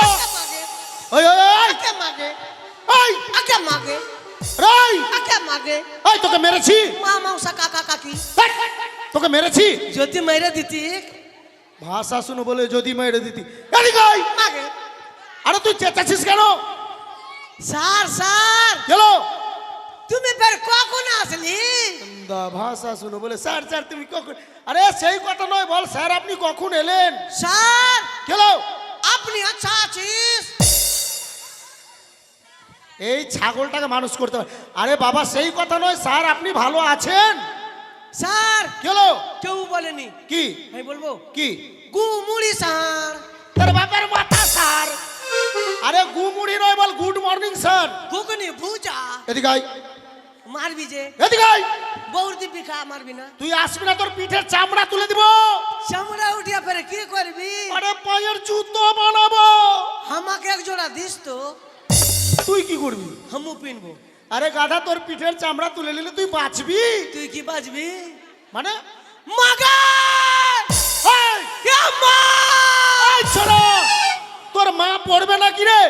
ওই ওই ওই আকে মাগে, ওই আকে মাগে, রাই, আকে মাগে। ওই তোকে মেরেছি, মা মৌসা কাকা কাকি এই, তোকে মেরেছি। যদি মেরে দিতি ভাষা শুনো বলে যদি মেরে দিতি। এদিকে আয়। মাগে। আরে তুই চেঁচাছিস কেন? স্যার স্যার চলো। তুমি বের কখন আসলি? ভাষা শুনো বলে স্যার স্যার তুমি কখন? আরে সেই কথা নয়, বল স্যার আপনি কখন এলেন? স্যার চলো। আপনি আচ্ছা আছিস? এই ছাগলটাকে মানুষ করতে হবে। আরে বাবা সেই কথা নয়, স্যার আপনি ভালো আছেন? স্যার চলো। কেউ বলেনি। কি আমি বলবো কি? গুমুড়ি স্যার। তোর বাপের মাথা স্যার। আরে গুমুড়ি নয়, বল গুড মর্নিং স্যার। ঘুগনি ভুজা। এদিকে আয়, মারবি যে এদিকে আয়। বৌর দিবি খা, মারবি না। তুই আসবি না, তোর পিঠের চামড়া তুলে দিব। চামড়া উঠিয়া ফেরে কি করবি? আরে পায়ের জুতো বানাবো। আমাকে এক জোড়া দিস তো, তুই কি করবি? হামু পিনবো। আরে গাধা, তোর পিঠের চামড়া তুলে নিলে তুই বাঁচবি। তুই কি বাজবি? মানে মাগা এই, এই ছোড়া, তোর মা পড়বে না কি রে?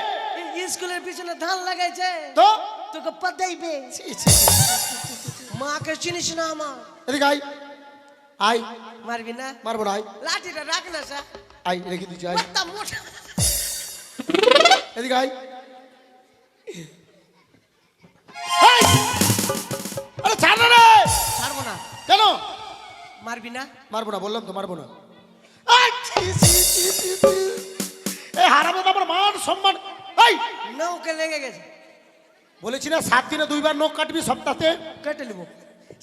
স্কুলের পিছনে ধান লাগাইছে তো তোকে পাতাইবে। ছি, ছি, ছি। মাকে চিনিস না আমার? এদিকে আই, আই, মারবি না? মারবো না, আই, লাঠিটা রাখ না স্যার, আই রেখে দিচ্ছি, আই, কত মোটা। এদিকে আই। এই, আরে ছাড় না রে। ছাড়বো না। কেন মারবি না? মারবো না, বললাম তো মারবো না। এই, ছি, ছি, ছি, ছি, ছি। এই হারামে তো আমার মান সম্মান। এই, নৌকে লেগে গেছে। বলেছি না 7 দিনে 2 বার নখ কাটবি সপ্তাহে। কেটে নেবো।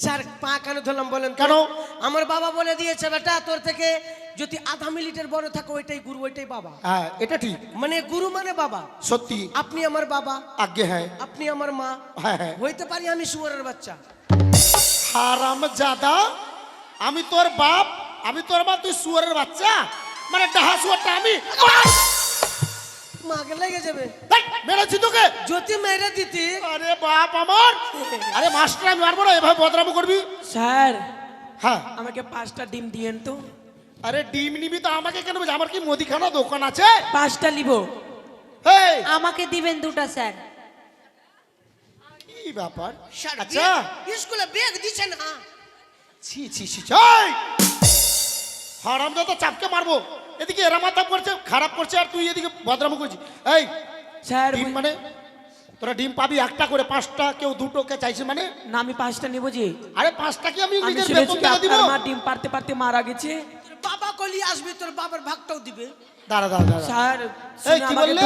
স্যার পা কেন ধরলাম বলেন তো? কেন? আমার বাবা বলে দিয়েছে বেটা তোর থেকে যদি আধা মিনিটের বড় থাকে ওইটাই গুরু, ওইটাই বাবা। হ্যাঁ, এটা ঠিক, মানে গুরু মানে বাবা। সত্যি। আপনি আমার বাবা, আজ্ঞে হ্যাঁ, আপনি আমার মা। হ্যাঁ হ্যাঁ। হইতে পারি আমি শুয়োরের বাচ্চা। হারামজাদা, আমি তোর বাপ, আমি তোর মা, তুই শুয়োরের বাচ্চা? মানে ডাহা শুয়োরটা আমি? মাকে লেগে যাবে। ধ্যাৎ, মেরেছি তোকে। যদি মেরে দিতি। আরে বাপ আমার, আরে মাস্টার আমি মারবো না, এভাবে বদনাম করবি? স্যার হ্যাঁ। আমাকে 5টা ডিম দিয়েন তো। আরে ডিম নিবি তো আমাকে কেন বলছিস? আমার কি মুদিখানা দোকান আছে? 5টা নিব। এই, আমাকে দিবেন 2টা স্যার। কি ব্যাপার? স্যার, আচ্ছা, স্কুলে ব্যাগ দিছে না। ছি ছি ছি, এই হারামজাদা, চাপকে মারবো। এদিকে এরা মাথা করছে, খারাপ করছে, আর তুই এদিকে বদনাম করছিস। এই স্যার ডিম মানে তোরা ডিম পাবি একটা করে, 5টা, কেউ 2টোকে চাইছে মানে? না, আমি 5টা নিব যে। আরে 5টা কি আমি আমি নিজের শুনেছি বেতন থেকে দিব? আপনার মা ডিম পারতে পারতে মারা গেছে। তোর বাবা কলি আসবি, তোর বাবার ভাগটাও দিবে। দাঁড়া দাঁড়া দাঁড়া। স্যার এই শুনে কি আমাকে বললে?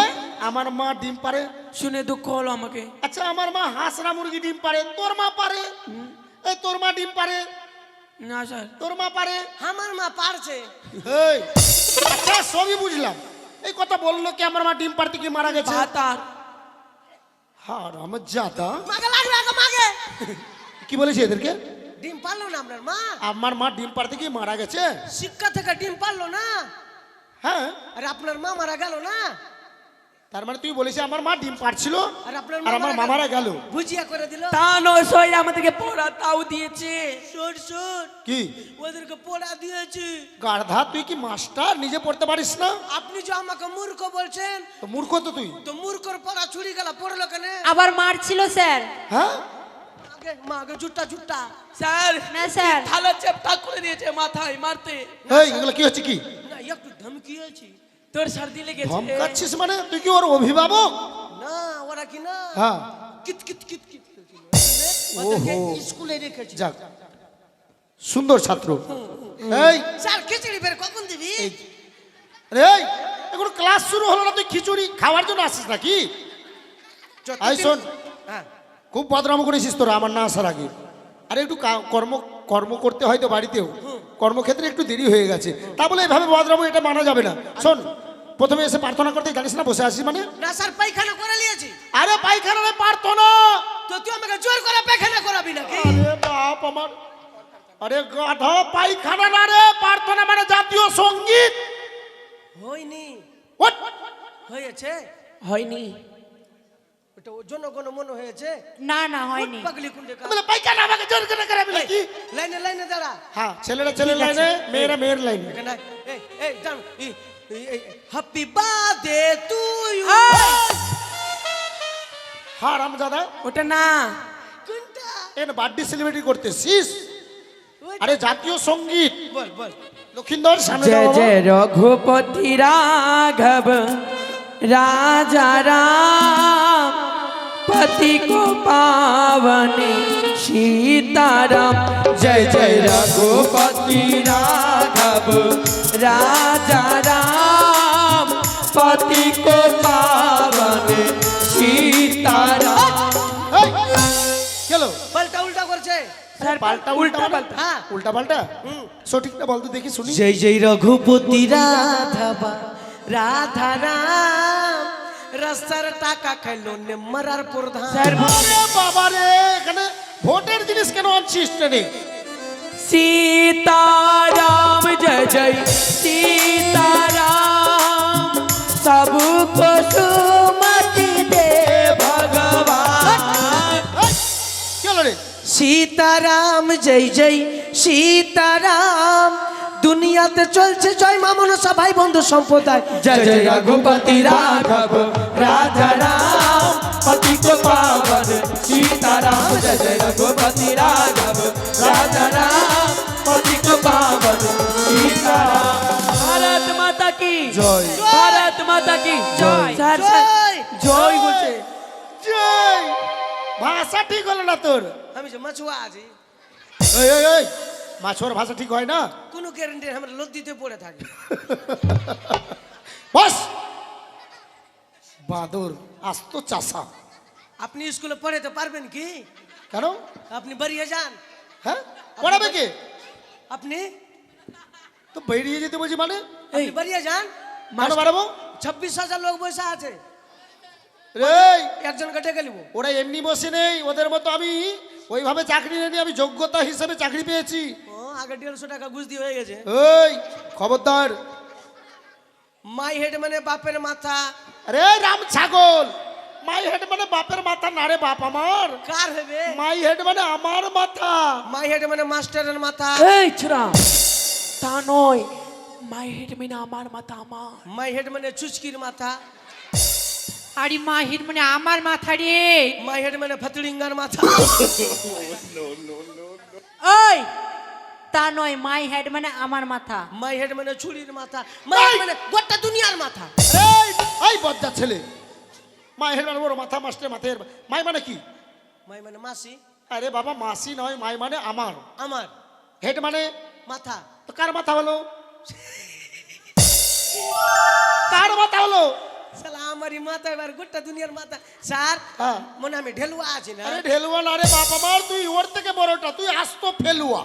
আমার মা ডিম পারে? শুনে দুঃখ হলো আমাকে। আচ্ছা, আমার মা হাঁসরা মুরগি ডিম পারে, তোর মা পারে? এই তোর মা ডিম পারে? না স্যার। তোর মা পারে? আমার মা পারছে। এই আচ্ছা, সবই বুঝলাম। এই কথা বললো কি আমার মা ডিম পারতে কি মারা গেছে? ভাতার হারামজাদা, মাগে লাগবে আগে মাগে। কি বলেছে এদেরকে? ডিম পারলো না আপনার মা? আমার মা ডিম পারতে কি মারা গেছে? শিক্ষা থেকে ডিম পারলো না। হ্যাঁ, আর আপনার মা মারা গেল না। তার মানে তুই বলেছিস আমার মা ডিম পারছিল আর আপনার আর আমার মা মারা গেল। ভুজিয়া করে দিল। তা নয় সই আমাদেরকে পড়া তাও দিয়েছে। শোন শোন, কি ওদেরকে পড়া দিয়েছি। গাধা, তুই কি মাস্টার, নিজে পড়তে পারিস না? আপনি যে আমাকে মূর্খ বলছেন, তো মূর্খ তো তুই। তো মূর্খর পড়া ছুরি গেল, পড়লো কেন? আবার মারছিল স্যার। হ্যাঁ, মাকে জুট্টা জুট্টা। স্যার না স্যার। থালা চেপটা করে দিয়েছে মাথায় মারতে। এই এগুলো কি হচ্ছে? কি না, একটু ধমকি হয়েছি। তোর সর্দি লেগেছে। ধমকাচ্ছিস মানে? তুই কি ওর অভিভাবক? না, ওরা কি না হ্যাঁ, কিত কিত কিত কিত করছিল। ওহো। ওদেরকে স্কুলে রেখেছি। যাক, সুন্দর ছাত্র। এই স্যার খিচুড়ি বের কখন দিবি? আরে এই, এখন ক্লাস শুরু হলো না, তুই খিচুড়ি খাওয়ার জন্য আসিস নাকি? আই শোন, হ্যাঁ, খুব বদনাম করেছিস তোরা আমার না আসার আগে। আরে একটু কর্ম কর্ম করতে হয় তো বাড়িতেও, কর্মক্ষেত্রে একটু দেরি হয়ে গেছে, তা বলে এভাবে বদনাম এটা মানা যাবে না। শোন, প্রথমে এসে প্রার্থনা করতে জানিস না বসে আসিস মানে? না স্যার, পায়খানা করে নিয়েছি। আরে পায়খানা না, প্রার্থনা। তো তুই আমাকে জোর করে পায়খানা করাবি নাকি? আরে বাপ আমার, আরে গাধা, পায়খানা না রে, প্রার্থনা মানে জাতীয় সঙ্গীত। হয়নি, What? হয়েছে। হয়নি। ওটা জনগণ মনে হয়েছে। না না হয়নি। পাগলি কুন্ডে কা। বলে পায়খানা আমাকে জোর করে করাবি নাকি? লাইনে লাইনে দাঁড়া। হ্যাঁ, ছেলেরা ছেলের লাইনে, মেয়েরা মেয়ের লাইনে। এখানে এই এই দাঁড়। Happy birthday to you. হারামজাদা, ওটা না। কোনটা? এর বার্থডে সেলিব্রেট করতেছিস? আরে জাতীয় সঙ্গীত বল বল। লক্ষিন্দর সামনে जय যাও বাবা। जय रघुपति राघव राजा राम पति को पावन सीताराम। जय जय रघुपति राघव राजा राम पति को पावन सीताराम। এই, গেলো পাল্টা উল্টা করছে। স্যার পাল্টা উল্টা পাল্টা। হ্যাঁ। উল্টা পাল্টা সঠিকটা বলতে দেখি শুনি। জয় জয় রঘুপতি রাধবা রাধা রাম, রাস্তার টাকা খাইলো নে মরার প্রধান। স্যার আরে বাবা রে, এখানে ভোটের জিনিস কেন আনছিস ট্রেনে? सीताराम जय जय सीताराम सबको सुमति दे भगवान। কি হলো রে? সীতারাম জয় জয় সীতারাম দুনিয়াতে চলছে জয় মা মনসা ভাই বন্ধু সম্প্রদায় जय जय रघुपति राघव राजा राम पतित पावन सीताराम जय जय रघुपति राघव राजा राम पतित पावन सीताराम। भारत माता की জয় भारत माता की जय। सर सर জয় বলছে। জয়। ভাষা ঠিক হলো না তোর। আমি যে মাছুয়া আছি এই এই এই মাছোর ভাষা ঠিক হয় না। কোনো গ্যারান্টি আমরা লদ্দিতে পড়ে থাকি বস বাদর আস্ত চাষা। আপনি স্কুলে পড়াতে পারবেন কি? কেন? আপনি বেরিয়ে যান। হ্যাঁ পড়াবে কে? আপনি তো বেরিয়ে যেতে বলছি মানে আপনি বেরিয়ে যান। কেন বাড়াবো? 26,000 লোক বসে আছে, রে একজনকে ডেকে নিব। ওরা এমনি বসে নেই, ওদের মতো আমি ওইভাবে চাকরি নেই, আমি যোগ্যতা হিসেবে চাকরি পেয়েছি। ও আগে 150 টাকা ঘুষ দিয়ে হয়ে গেছে। ওই খবরদার। মাই হেড মানে বাপের মাথা। আরে রাম ছাগল, মাই হেড মানে বাপের মাথা না রে বাপ আমার। কার হবে? মাই হেড মানে আমার মাথা। মাই হেড মানে মাস্টারের মাথা। এই ছোড়া তা নয়, মাই হেড মিনা আমার মাথা আমার। মাই হেড মানে চুচকির মাথা। আরে মাহির মানে আমার মাথা রে। মাই হেড মানে ফতলিঙ্গার মাথা। ওই তা নয়, মাই হেড মানে আমার মাথা। মাই হেড মানে ছুরির মাথা। মাই হেড মানে গোটা দুনিয়ার মাথা। এই এই বজ্জা ছেলে, মাই হেড মানে ওর মাথা, মাস্টার মাথা। মাই মানে কি? মাই মানে মাসি। আরে বাবা মাসি নয়, মাই মানে আমার। আমার হেড মানে মাথা। তো কার মাথা হলো? কার মাথা হলো? শালা আমারই মাথা, এবার গোটা দুনিয়ার মাথা। স্যার হ্যাঁ। মনে আমি ঢেলুয়া আছি না? আরে ঢেলুয়া না রে বাপ আমার, তুই ওর থেকে বড়টা, তুই আস্ত ফেলুয়া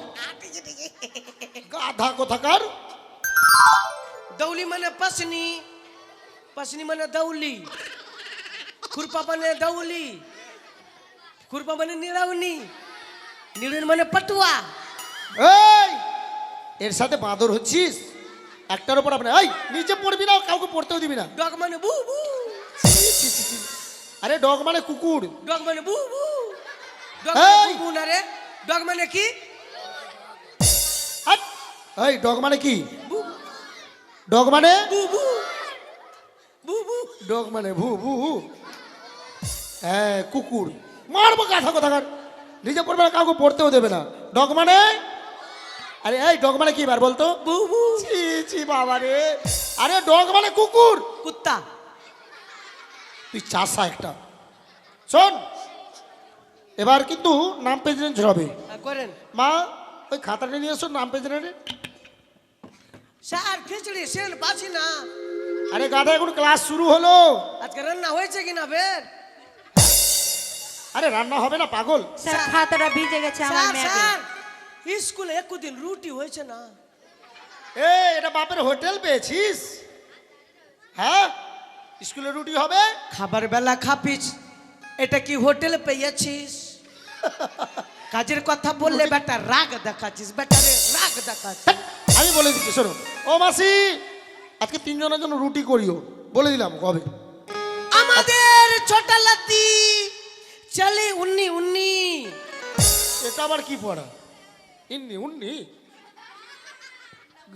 গাধা কোথাকার। দৌলি মানে পসনি, পসনি মানে দৌলি, খুরপা মানে দৌলি, খুরপা মানে নিড়াউনি, নিড়ুনি মানে পটুয়া। এই এর সাথে বাঁদর হচ্ছিস একটার উপর আপনি। এই নিচে পড়বি না, কাউকে পড়তেও দিবি না। ডগ মানে বু বু, আরে ডগ মানে কুকুর। ডগ মানে বু বু, ডগ এই! মানে বু না রে। ডগ মানে কি? হাট! এই ডগ মানে কি? বু ডগ মানে বু বু বু বু। ডগ মানে ভু ভু। হ্যাঁ কুকুর। মারবো গাধা কোথাকার, নিজে পড়বে না, কাউকে পড়তেও দেবে না। ডগ মানে, আরে এই ডগ মানে কি বার বলতো? বু বু। ছি ছি বাবা রে। আরে ডগ মানে কুকুর। কুত্তা। তুই চাষা একটা। শোন এবার কিন্তু নাম প্রেজেন্ট হবে। করেন। মা ওই খাতাটা নিয়ে এসো, নাম প্রেজেন্ট। স্যার খিচুড়ি সেল পাচ্ছি না। আরে গাধা এখন ক্লাস শুরু হলো। আজকে রান্না হয়েছে কিনা বের? আরে রান্না হবে না পাগল। স্যার খাতাটা ভিজে গেছে আমার স্যার ম্যাগে। স্যার স্কুলে একদিন রুটি হয়েছে না? এ এটা বাপের হোটেল পেয়েছিস? হ্যাঁ স্কুলে রুটি হবে। খাবার বেলা খাপিস, এটা কি হোটেল পেয়েছিস? কাজের কথা বললে বেটা রাগ দেখাচ্ছিস, বেটা রে রাগ দেখাচ্ছিস। আমি বলে দিচ্ছি শোনো। ও মাসি আজকে 3 জনের জন্য রুটি করিও, বলে দিলাম কবে। আমাদের ছোটা লাতি চলে উন্নি উন্নি। এটা আবার কি পড়া? ইন্নি উন্নি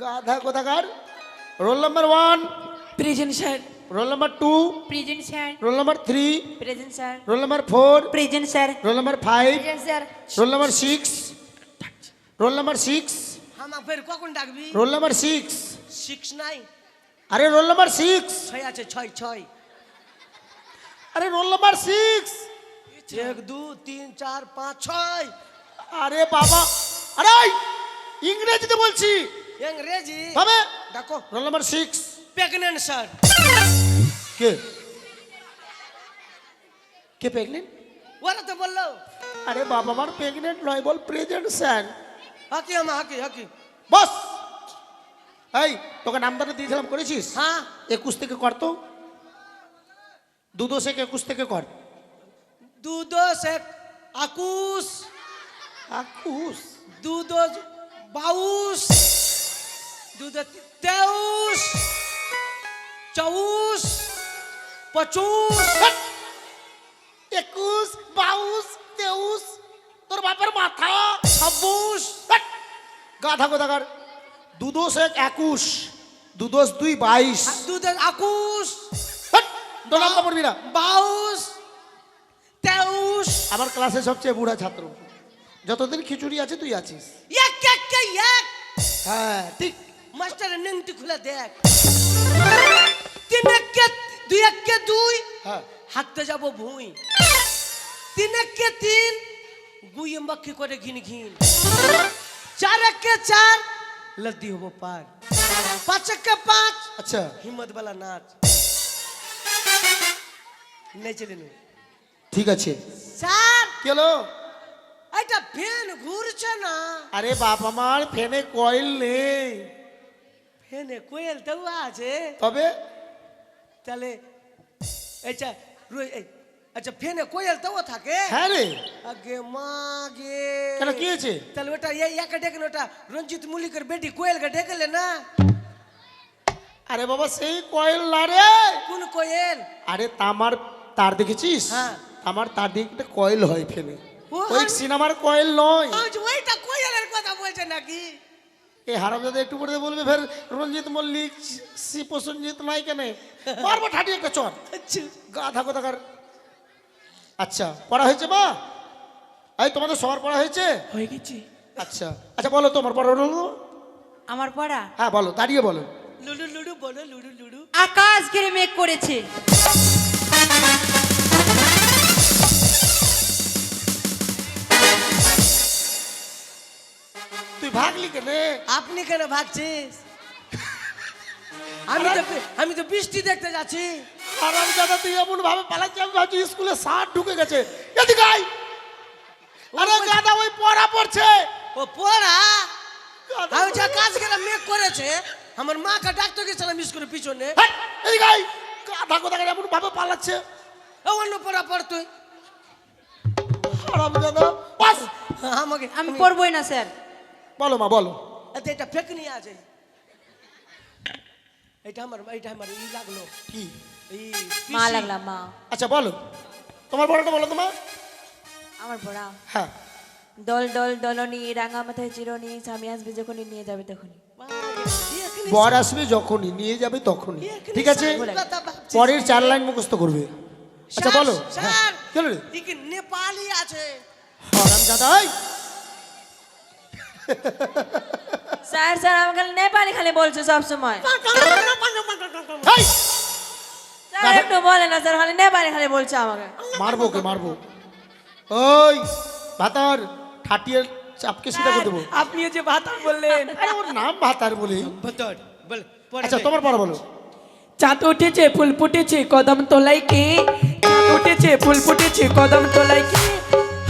গাধা কোথাকার। Roll number 1, present sir. Roll number 2, present sir. Roll number 3, present sir. Roll number 4, present sir. Roll number 5, present sir. Role number 6, role number 6, আমার ফের কখন ডাকবি? Role number 6। 6 নাই, আরে রোল নাম্বার 6। 6 আছে, 6। আরে রোল নাম্বার 6। 1 2 3 4 5 6। আরে বাবা, আরে ইংরেজিতে বলছি ইংরেজি তবে। দেখো রোল নাম্বার 6। Pregnant sir. কে কে প্রেগনেন্ট? ওরা তো বললো। আরে বাবা আমার প্রেগনেন্ট নয়, বল প্রেজেন্ট স্যার। হাকি আমা হাকি হাকি। বস এই তোকে নামদারে দিয়েছিলাম, করেছিস? হ্যাঁ 21 থেকে কর তো। 2 2 21 থেকে কর। 2 2 1 21। 21 2 2 22 2 23 24 25 21 22 23 তোর বাপের মাথা 26 গাধা কোথাকার 2 দোষ 1 21 2 দোষ 2 22 2 21 দোলাম্বা পড়বি না 22 23 আমার ক্লাসে সবচেয়ে বুড়া ছাত্র যতদিন খিচুড়ি আছে তুই আছিস এক হ্যাঁ ঠিক মাস্টারের নেংটি খুলে দেখ 3 একে 2 একে 2 হ্যাঁ হাঁটতে যাব ভুঁই 3 একে 3 গুইয়ে মক্কি করে ঘিন ঘিন 4 একে 4 লদ্দি হবো পার 5 একে 5 আচ্ছা হিম্মত वाला নাচ নেচে নে ঠিক আছে স্যার কি হলো এটা ফ্যান ঘুরছে না আরে বাপ আমার ফ্যানে কয়েল নেই ফ্যানে কোয়েল তো আছে তবে তাহলে আচ্ছা আচ্ছা ফ্যানে কোয়েল তো থাকে হ্যাঁ রে আগে মাগে কেন কি হয়েছে তাহলে ওটা একা ডেকে ওটা রঞ্জিত মল্লিকের বেটি কোয়েলকে ডেকেলে না আরে বাবা সেই কয়েল না রে কোন কোয়েল আরে তামার তার দেখেছিস হ্যাঁ। তামার তার দিয়ে একটা কয়েল হয় ফেলে ও, ওই সিনেমার কয়েল নয় আজ ওইটা কোয়েলের কথা বলছে নাকি এই হারামজাদা একটু করে বলবে ফের রঞ্জিত মল্লিক সি প্রসঞ্জিত নাই কেন পারবো ঠাটি একটা চর আচ্ছা গাধা কোথাকার আচ্ছা পড়া হয়েছে মা এই তোমাদের সবার পড়া হয়েছে হয়ে গেছে আচ্ছা আচ্ছা বলো তোমার পড়া হলো আমার পড়া হ্যাঁ বলো দাঁড়িয়ে বলো লুডু লুডু বলো লুডু লুডু আকাশ ঘিরে মেঘ করেছে তুই ভাগলি কেনে আপনি কেন ভাগছিস আমি তো বৃষ্টি দেখতে যাচ্ছি হারামজাদা তুই এমন ভাবে পালাচ্ছি আমি ভাবছি স্কুলে ষাট ঢুকে গেছে এদিকে আয়। আরে গাধা ওই পড়া পড়ছে ও পড়া গাধা আমি যা কাজ করে মেঘ করেছে আমার মাকে ডাক্তার গেছিলাম স্কুলের পিছনে হাট, এদিকে আয়। গাধা কোথাকার এমন ভাবে পালাচ্ছে ও অন্য পড়া পড় তুই হারামজাদা বাস আমাকে আমি পড়বই না স্যার বলো মা বলো আচ্ছা, এটা ফেক নিয়ে আছে এটা আমার ই লাগলো কি এই মা পিসি। লাগলাম মা আচ্ছা বলো তোমার পড়াটা বলো তোমার আমার পড়া হ্যাঁ দল দল দলনি রাঙা মাথায় চিরনি স্বামী আসবে যখনই নিয়ে যাবে তখনই এখনই বর আসবে যখনই নিয়ে যাবে তখনই এখনই ঠিক আছে স্যার কথা ভাবছিস। পরের 4 লাইন মুখস্থ করবে আচ্ছা স্যার, বলো স্যার হ্যাঁ কি হলো রে ই কি নেপালি আছে হারামজাদা এই স্যার স্যার আমাকে নেপালি খালি বলছে সব সময় এই, স্যার একটু বলে না স্যার খালি নেপালি খালি বলছে আমাকে মারবো কে মারবো ওই ভাতার ঠাটিয়ে চাপকে সিধা করে দেবো আপনিও যে ভাতা বললেন আরে ওর নাম ভাতার বলে বতর বল পড়ে আচ্ছা দে। তোমার পড়া বলো চাঁদ উঠেছে ফুল ফুটেছে কদম তোলাই কে চাঁদ উঠেছে ফুল ফুটেছে কদম তোলাই কে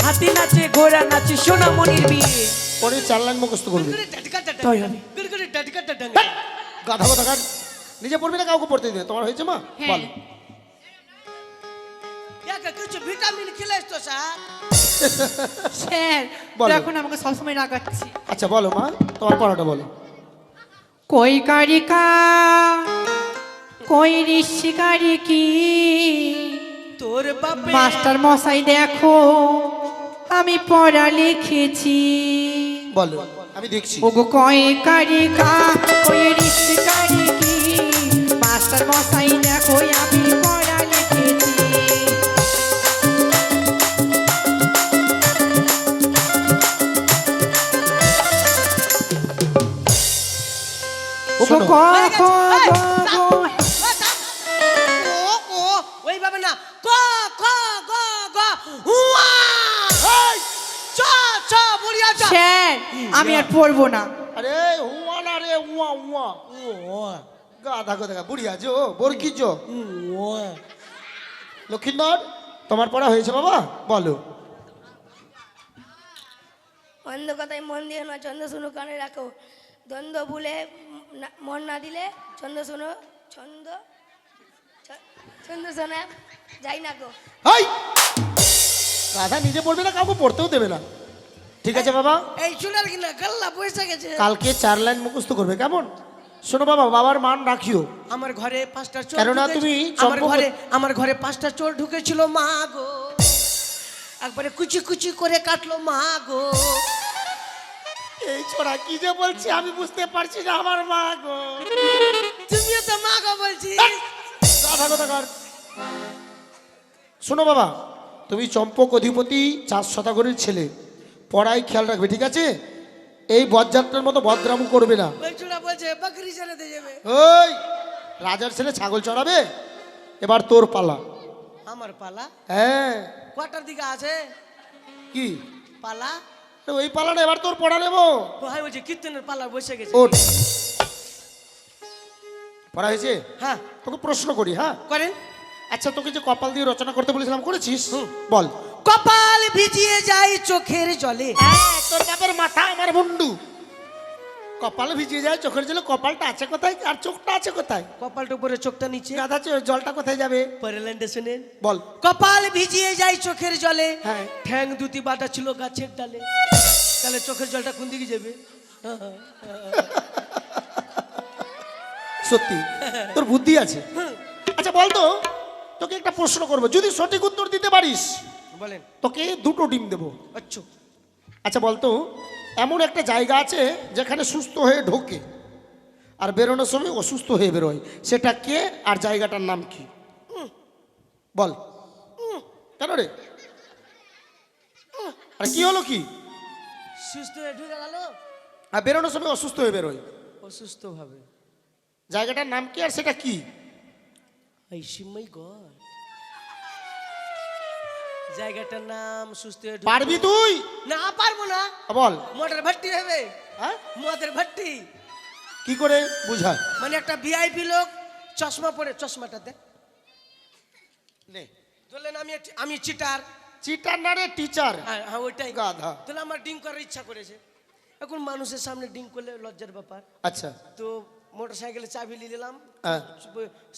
হাতি নাচে ঘোড়া নাচে সোনামণির বিয়ে পরের 4 লাইন মুখস্থ করবে গুড়গুড়ি টাটকা টাটকা। তাই হবে। গুড়গুড়ি টাটকা টাটকা। গাধা কথা কার নিজে পড়বে না কাউকে পড়তে দিবে তোমার হয়েছে মা বল একে কিছু ভিটামিন খেলাইস তো স্যার স্যার বলো। এখন আমাকে সবসময় রাগাচ্ছি আচ্ছা বলো মা তোমার পড়াটা বলো कोई कारिका कोई ঋষিকারি কি তোর বাপে মাস্টার মশাই দেখো আমি পড়া লিখেছি বলো আমি দেখছি ওগো কই কারিকা কই ঋষিকারি কি মাস্টার মশাই দেখো আমি পড়া লিখেছি ওগো শোনো। ক হয়ে খ গেছে। গ ও ও ওইভাবে না ক খ গ গ হুয়া চ চ বুড়িয়া চ স্যার আমি আর পড়বো না আরে হুয়া না রে হুয়া হুয়া গাধা কথা বুড়ি আছে ও বরকিজ লক্ষিন্দর তোমার পড়া হয়েছে বাবা বলো অন্ধ কথায় মন দিও না ছন্দ শুনো কানে রাখো দ্বন্দ্ব ভুলে মন না দিলে ছন্দ শোনো ছন্দ ছন্দ শোনা যাই না গো হাই গাধা নিজে পড়বে না কাউকে পড়তেও দেবে না ঠিক আছে বাবা, এই চুলার কিনা গাল্লা পয়সা গেছে। কালকে 4 লাইন মুখস্থ করবে, কেমন? শোনো বাবা, বাবার মান রাখিও। আমার ঘরে 5টা চোর কেননা ঢুকেছে। তুমি আমার ঘরে 5টা চোর ঢুকেছিল মা গো, একবারে কুচি কুচি করে কাটলো মা গো। এই ছোড়া কি যে বলছি আমি বুঝতে পারছি না, আমার মা গো। তুমিও তো মা গো বলছি। কথা কথা কর। শোনো বাবা, তুমি চম্পক অধিপতি 4 শতাগরীর ছেলে, পড়াই খেয়াল রাখবে, ঠিক আছে? এই বজ্জাত্রের মতো বদরামু করবে না। ওই চুলা বলছে বাকরি চালাতে যাবে। ওই রাজার ছেলে ছাগল চড়াবে, এবার তোর পালা। আমার পালা হ্যাঁ, কটার দিকে আছে কি পালা? ওই পালাটা এবার তোর পড়া নেবো। ভাই বলছে কীর্তনের পালা বসে গেছে। ওঠ। পড়া হয়েছে? হ্যাঁ তোকে প্রশ্ন করি, হ্যাঁ করেন। আচ্ছা, তোকে যে কপাল দিয়ে রচনা করতে বলেছিলাম, করেছিস? বল। কপাল ভিজিয়ে যায় চোখের জলে। তোর বাপের মাথা আমার মুন্ডু। কপাল ভিজিয়ে যায় চোখের জলে, কপালটা আছে কোথায় আর চোখটা আছে কোথায়? কপালটা উপরে চোখটা নিচে। গাধা জলটা কোথায় যাবে? পরের লাইনটা শুনেন। বল। কপাল ভিজিয়ে যায় চোখের জলে, হ্যাঁ। ঠ্যাং দুটি বাটা ছিল গাছের ডালে। তাহলে চোখের জলটা কোন দিকে যাবে? সত্যি তোর বুদ্ধি আছে। আচ্ছা বলতো, তোকে একটা প্রশ্ন করবো, যদি সঠিক উত্তর দিতে পারিস বলেন। তোকে 2টো ডিম দেবো। আচ্ছা আচ্ছা বলতো, এমন একটা জায়গা আছে যেখানে সুস্থ হয়ে ঢোকে আর বেরোনোর সময় অসুস্থ হয়ে বেরোয়, সেটা কে আর জায়গাটার নাম কি? বল। কেন রে? আর কি হলো কি? সুস্থ হয়ে ঢুকে গেল আর বেরোনোর সময় অসুস্থ হয়ে বেরোয়, অসুস্থ ভাবে। জায়গাটার নাম কি আর সেটা কি? এই সিমাই গড, জায়গাটার নাম সুস্থ হয়ে পারবি তুই? না পারবো না। বল। মদের ভট্টি হবে। হ্যাঁ, মদের ভট্টি কি করে বুঝা? মানে একটা ভিআইপি লোক চশমা পরে, চশমাটাতে নে, বললেন আমি চিটার। চিটার না রে, টিচার। হ্যাঁ হ্যাঁ ওইটাই। গাধা। তাহলে আমার ডিং করার ইচ্ছা করেছে। এখন মানুষের সামনে ডিং করলে লজ্জার ব্যাপার। আচ্ছা। তো মোটর সাইকেলে চাবি নিয়ে নিলাম, হ্যাঁ।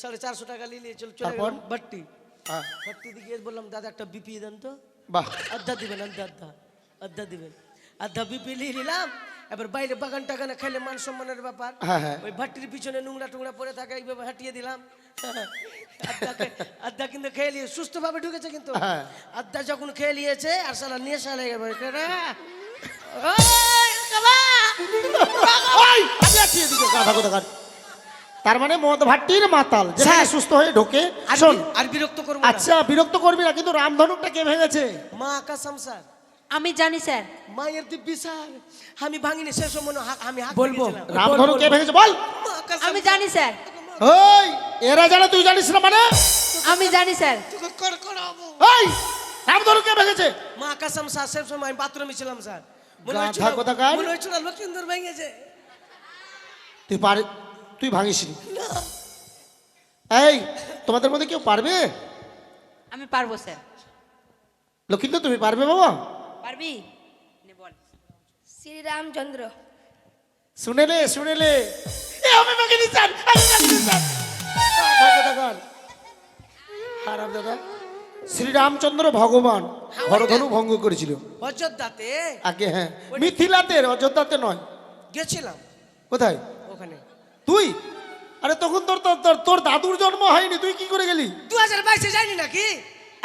450 টাকা নিয়ে চলে তারপর? গেলাম ভট্টি। হ্যাঁ, ভট্টি দিকে বললাম দাদা একটা বিপি দেন তো। বাহ। আধা দিবেন, আধা দিবেন। আধা বিপি নিয়ে নিলাম। এবার বাইরে বাগান টাগানে খেলে মান সম্মানের ব্যাপার। হ্যাঁ, হ্যাঁ। ওই ভাট্টির পিছনে নোংরা টোংরা পড়ে থাকে, এইভাবে হাঁটিয়ে দিলাম। আধা কিন্তু খেয়ে নিয়ে সুস্থ ভাবে ঢুকেছে, কিন্তু হ্যাঁ। আধা যখন খেয়ে নিয়েছে আর সালা নেশা লেগে গেছে। ওই, আমি আছি এদিকে, গাধা কোথাকার। তার মানে মদ ভাট্টির মাতাল যেখানে স্যার। সুস্থ হয়ে ঢোকে। শোন, আর বিরক্ত করবো না। আচ্ছা বিরক্ত করবি না, কিন্তু রামধনুকটা কে ভেঙেছে? মা কাসম স্যার, আমি জানি স্যার। মায়ের দিব্যি স্যার, আমি ভাঙিনি। শেষ মনে আমি হাত বলবো। ভেঙেছিলাম। রামধনু কে ভেঙেছে বল? মা কসম আমি জানি স্যার। ওই, এরা জানে তুই জানিস না মানে? আমি জানি স্যার। তোকে কড়কড়াবো। ওই, রামধনু কে ভেঙেছে? মা কসম স্যার, শেষ সময় আমি বাথরুমে ছিলাম স্যার। মনে গাধা হচ্ছিল কোথাকার। লক্ষিন্দর ভেঙেছে। তুই ভাঙিসনি। এই, তোমাদের মধ্যে কেউ পারবে? আমি পারবো স্যার। লক্ষিন্দর তুমি পারবে বাবা? পারবি? নে বল। শ্রীরামচন্দ্র। শুনেলে এ আমি ভাঙিনি স্যার, আমি ভাঙিনি স্যার। গাধা কোথাকার। হারাম দাদা। শ্রীরামচন্দ্র ভগবান হরধনু ভঙ্গ করেছিল অযোধ্যাতে আগে। হ্যাঁ, মিথিলাতে, অযোধ্যাতে নয়। গেছিলাম কোথায়? ওখানে। তুই? আরে তখন তোর তোর তোর- তোর দাদুর জন্ম হয়নি, তুই কি করে গেলি? 2022-এ যাইনি নাকি?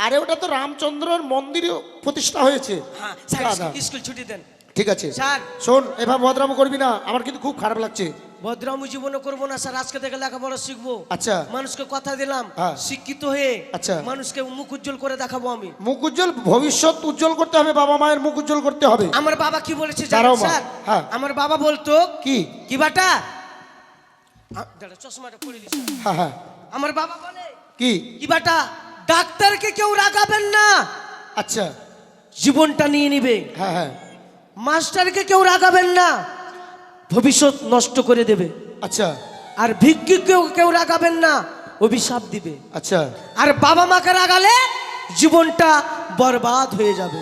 আরে ওটা তো রামচন্দ্রের মন্দিরে প্রতিষ্ঠা হয়েছে। হ্যাঁ স্যার, গাধা। স্কুল ছুটি দেন। ঠিক আছে স্যার। শোন, এভাবে বদনাম করবি না, আমার কিন্তু খুব খারাপ লাগছে। ভদ্রামু জীবনে করবো না স্যার, আজকে থেকে লেখাপড়া শিখবো। আচ্ছা। মানুষকে কথা দিলাম, হ্যাঁ। শিক্ষিত হয়ে আচ্ছা। মানুষকে মুখ উজ্জ্বল করে দেখাবো আমি। মুখ উজ্জ্বল, ভবিষ্যৎ উজ্জ্বল করতে হবে, বাবা মায়ের মুখ উজ্জ্বল করতে হবে। আমার বাবা কি বলেছে দাঁড়াও জানেন মা। স্যার? হ্যাঁ। আমার বাবা বলতো কি? কি বাটা দাঁড়া, চশমাটা পরে নিস। হ্যাঁ হ্যাঁ। আমার বাবা বলে কি? কি বাটা, ডাক্তারকে কেউ রাগাবেন না, আচ্ছা। জীবনটা নিয়ে নিবে। হ্যাঁ হ্যাঁ। মাস্টারকে কেউ রাগাবেন না, ভবিষ্যৎ নষ্ট করে দেবে। আচ্ছা আর ভিক্ষুককেও কেউ রাগাবেন না, অভিশাপ দিবে। আচ্ছা। আর বাবা মাকে রাগালে জীবনটা বরবাদ হয়ে যাবে।